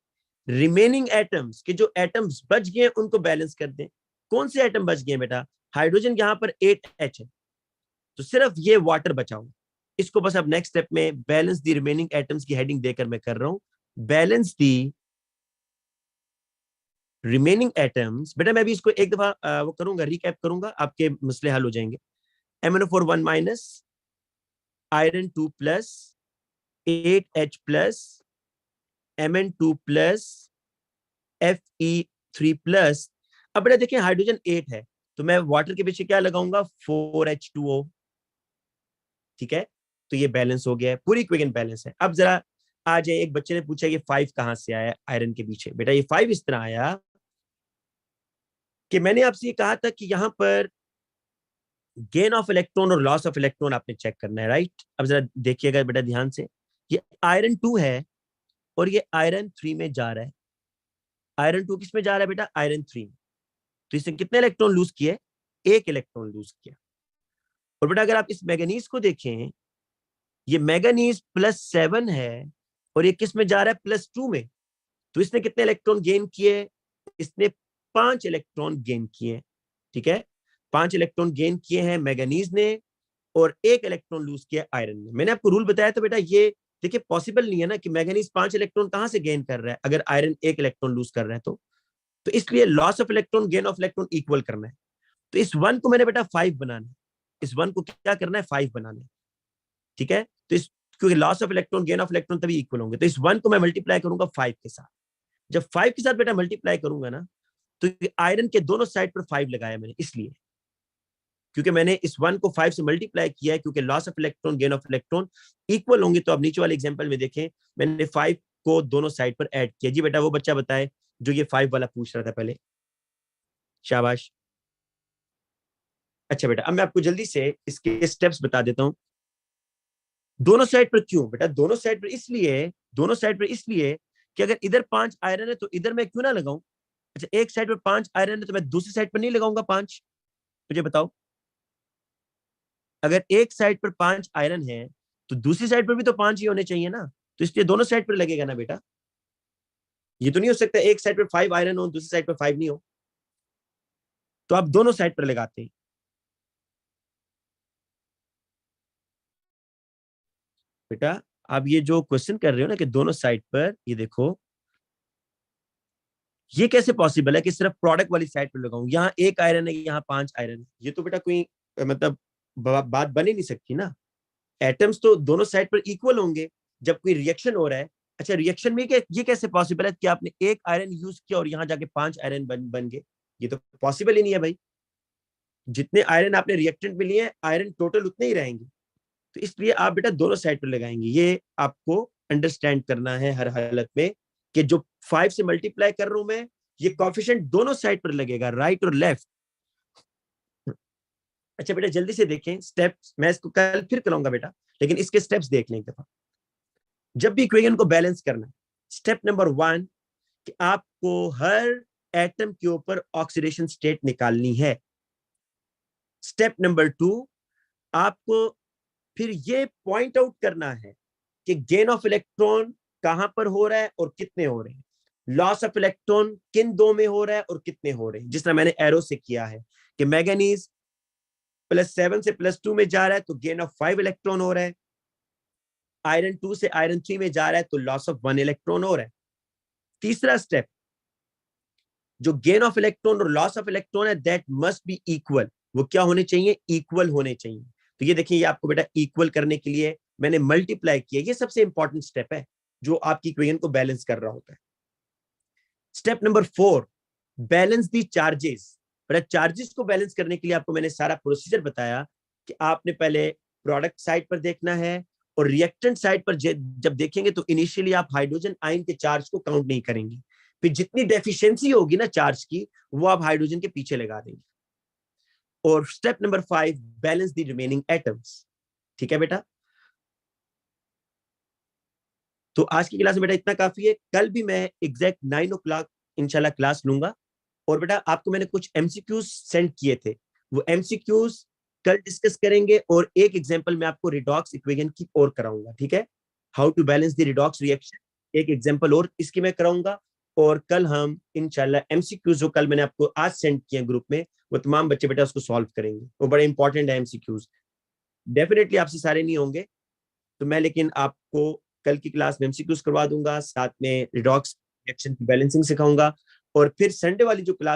remaining atoms, के जो एटम्स बच गए उनको बैलेंस कर दें। कौन से एटम बच गए बेटा? हाइड्रोजन यहाँ पर 8H है, तो सिर्फ ये वाटर बचाओ। इसको बस अब नेक्स्ट स्टेप में बैलेंस दी रिमेनिंग एटम्स की हेडिंग देकर मैं कर रहा हूं, बैलेंस दी रिमेनिंग एटम्स। बेटा मैं भी इसको एक दफा वो करूंगा, रिकैप करूंगा, आपके मसले हल हो जाएंगे। MnO4 1-, iron 2+, 8H+, Mn2+, Fe3+। अब बेटा देखिए हाइड्रोजन 8 है, तो मैं वाटर के पीछे क्या लगाऊंगा? 4H2O। ठीक है, तो ये बैलेंस हो गया है, पूरी इक्वेशन बैलेंस है। अब जरा आ जाए, एक बच्चे ने पूछा ये 5 कहां से आया आयरन के पीछे। बेटा ये 5 इस तरह आया कि मैंने आपसे ये कहा था कि यहां पर गेन ऑफ इलेक्ट्रॉन और लॉस ऑफ इलेक्ट्रॉन आपने चेक करना है, राइट? अब जरा देखिएगा बेटा ध्यान से, ये आयरन 2 है और ये आयरन 3 में जा रहा है। आयरन 2 किस में जा रहा है बेटा? आयरन 3 में। तो इसने कितने इलेक्ट्रॉन लूज किए? 1 इलेक्ट्रॉन लूज किया। और बेटा अगर आप इस मैग्नीज को देखें, ये मैग्नीज +7 है और ये किस में जा रहा है? +2 में। तो इसने कितने इलेक्ट्रॉन गेन किए? इसने 5 इलेक्ट्रॉन गेन किए। ठीक है, 5 इलेक्ट्रॉन गेन किए हैं मैग्नीज ने और 1 इलेक्ट्रॉन लूज किया आयरन ने। मैंने आपको रूल बताया था बेटा, ये देखिए पॉसिबल नहीं है ना कि मैग्नीज 5 इलेक्ट्रॉन कहां से गेन कर रहा है अगर आयरन 1 इलेक्ट्रॉन लूज कर रहा है। तो इसलिए loss of electron gain of electron equal करना है। तो इस 1 को मैंने बेटा 5 बनाना है, इस 1 को क्या करना है? 5 बनाना है। ठीक है, तो इस क्योंकि loss of electron gain of electron तभी इक्वल होंगे। तो इस 1 को मैं मल्टीप्लाई करूंगा 5 के साथ। जब 5 के साथ बेटा मल्टीप्लाई करूंगा ना, तो आयरन के दोनों साइड पर 5 लगाया मैंने, इसलिए क्योंकि मैंने इस 1 को 5 से मल्टीप्लाई किया है, क्योंकि loss of electron gain of electron equal होंगे। तो अब नीचे वाले एग्जांपल में देखें, मैंने 5 को दोनों साइड पर ऐड किया। जी बेटा वो बच्चा बताए जो ये 5 वाला पूछ रहा था पहले, शाबाश। अच्छा बेटा अब मैं आपको जल्दी से इसके स्टेप्स बता देता हूं। दोनों साइड पर क्यों बेटा? दोनों साइड पर इसलिए कि अगर इधर 5 आयरन है तो इधर मैं क्यों ना लगाऊं? अच्छा, एक साइड पर 5 आयरन है तो मैं दूसरी साइड पर नहीं लगाऊंगा 5? मुझे बताओ, अगर एक साइड पर 5 आयरन है तो दूसरी साइड पर भी तो 5 ही होने चाहिए ना। तो इसलिए दोनों साइड पर लगेगा ना बेटा। ये तो नहीं हो सकता एक साइड पर 5 आयरन हो दूसरी साइड पर 5 नहीं हो। तो आप दोनों साइड पर लगाते हैं। बेटा आप ये जो क्वेश्चन कर रहे हो ना कि दोनों साइड पर, ये देखो ये कैसे पॉसिबल है कि सिर्फ प्रोडक्ट वाली साइड पर लगाऊं? यहाँ 1 आयरन है, यहाँ 5 आयरन है। ये तो बेटा कोई मतलब बात बन ही नहीं सकती ना। एटम्स तो दोनों साइड पर इक्वल होंगे जब कोई रिएक्शन हो रहा है। अच्छा, रिएक्शन में ये कैसे पॉसिबल है कि आपने 1 आयरन यूज किया और यहाँ जाके 5 आयरन बन गए? ये तो पॉसिबल ही नहीं है भाई। जितने आयरन आपने रिएक्टेंट में लिए आयरन टोटल उतने ही रहेंगे। तो इसलिए आप बेटा दोनों साइड पर लगाएंगे। ये आपको अंडरस्टैंड करना है हर हालत में कि जो 5 से मल्टीप्लाई कर रहा हूं मैं, ये कॉफिशिएंट दोनों साइड पर लगेगा, राइट और लेफ्ट। अच्छा बेटा जल्दी से देखें स्टेप्स, मैं इसको कल फिर कराऊंगा बेटा, लेकिन इसके स्टेप्स देख लें एक दफा। जब भी इक्वेशन को बैलेंस करना है, स्टेप नंबर 1 कि आपको हर एटम के ऊपर ऑक्सीडेशन स्टेट निकालनी है। स्टेप नंबर 2, आपको फिर ये पॉइंट आउट करना है कि गेन ऑफ इलेक्ट्रॉन कहां पर हो रहा है और कितने हो रहे हैं, लॉस ऑफ इलेक्ट्रॉन किन दो में हो रहा है और कितने हो रहे हैं। जिस तरह मैंने एरो से किया है कि मैग्नीज +7 से +2 में जा रहा है तो गेन ऑफ 5 इलेक्ट्रॉन हो रहा है, आयरन 2 से आयरन 3 में जा रहा है तो लॉस ऑफ 1 इलेक्ट्रॉन हो रहा है। तीसरा स्टेप, जो गेन ऑफ इलेक्ट्रॉन और लॉस ऑफ इलेक्ट्रॉन है दैट मस्ट बी इक्वल। वो क्या होने चाहिए? इक्वल होने चाहिए। तो ये देखिए, ये आपको बेटा इक्वल करने के लिए मैंने मल्टीप्लाई किया। ये सबसे इंपॉर्टेंट स्टेप है जो आपकी इक्वेशन को बैलेंस कर रहा होता है। Step number 4, balance the charges. बेटा चार्जेस को बैलेंस करने के लिए आपको मैंने सारा प्रोसीजर बताया कि आपने पहले प्रोडक्ट साइड पर देखना है और रिएक्टेंट साइड पर जब देखेंगे तो इनिशियली आप हाइड्रोजन आयन के चार्ज को काउंट नहीं करेंगे। फिर जितनी डेफिशिएंसी होगी ना चार्ज की, वो आप हाइड्रोजन के पीछे लगा देंगे। और step number 5, balance the remaining atoms. ठीक है बेटा, तो आज की क्लास में बेटा इतना काफी है। कल भी मैं एग्जैक्ट 9 o'clock इंशाल्लाह क्लास लूंगा। और बेटा आपको मैंने कुछ एमसीक्यूज सेंड किए थे, वो एमसीक्यूज कल डिस्कस करेंगे और एक एग्जांपल मैं आपको रिडॉक्स इक्वेशन की और कराऊंगा। ठीक है, how to balance the redox reaction, एक एग्जांपल और इसकी मैं कराऊंगा। और कल हम इंशाल्लाह एमसीक्यूज जो कल मैंने आपको आज सेंड किए ग्रुप में, वो तमाम बच्चे बेटा उसको सॉल्व करेंगे। वो बड़े इंपॉर्टेंट है एमसीक्यूज। डेफिनेटली आपसे सारे नहीं होंगे तो मैं, लेकिन आपको कल की क्लास में एमसीक्यूज करवा दूंगा, साथ में रिडॉक्स रिएक्शन की बैलेंसिंग सिखाऊंगा। और फिर संडे वाली जो क्लास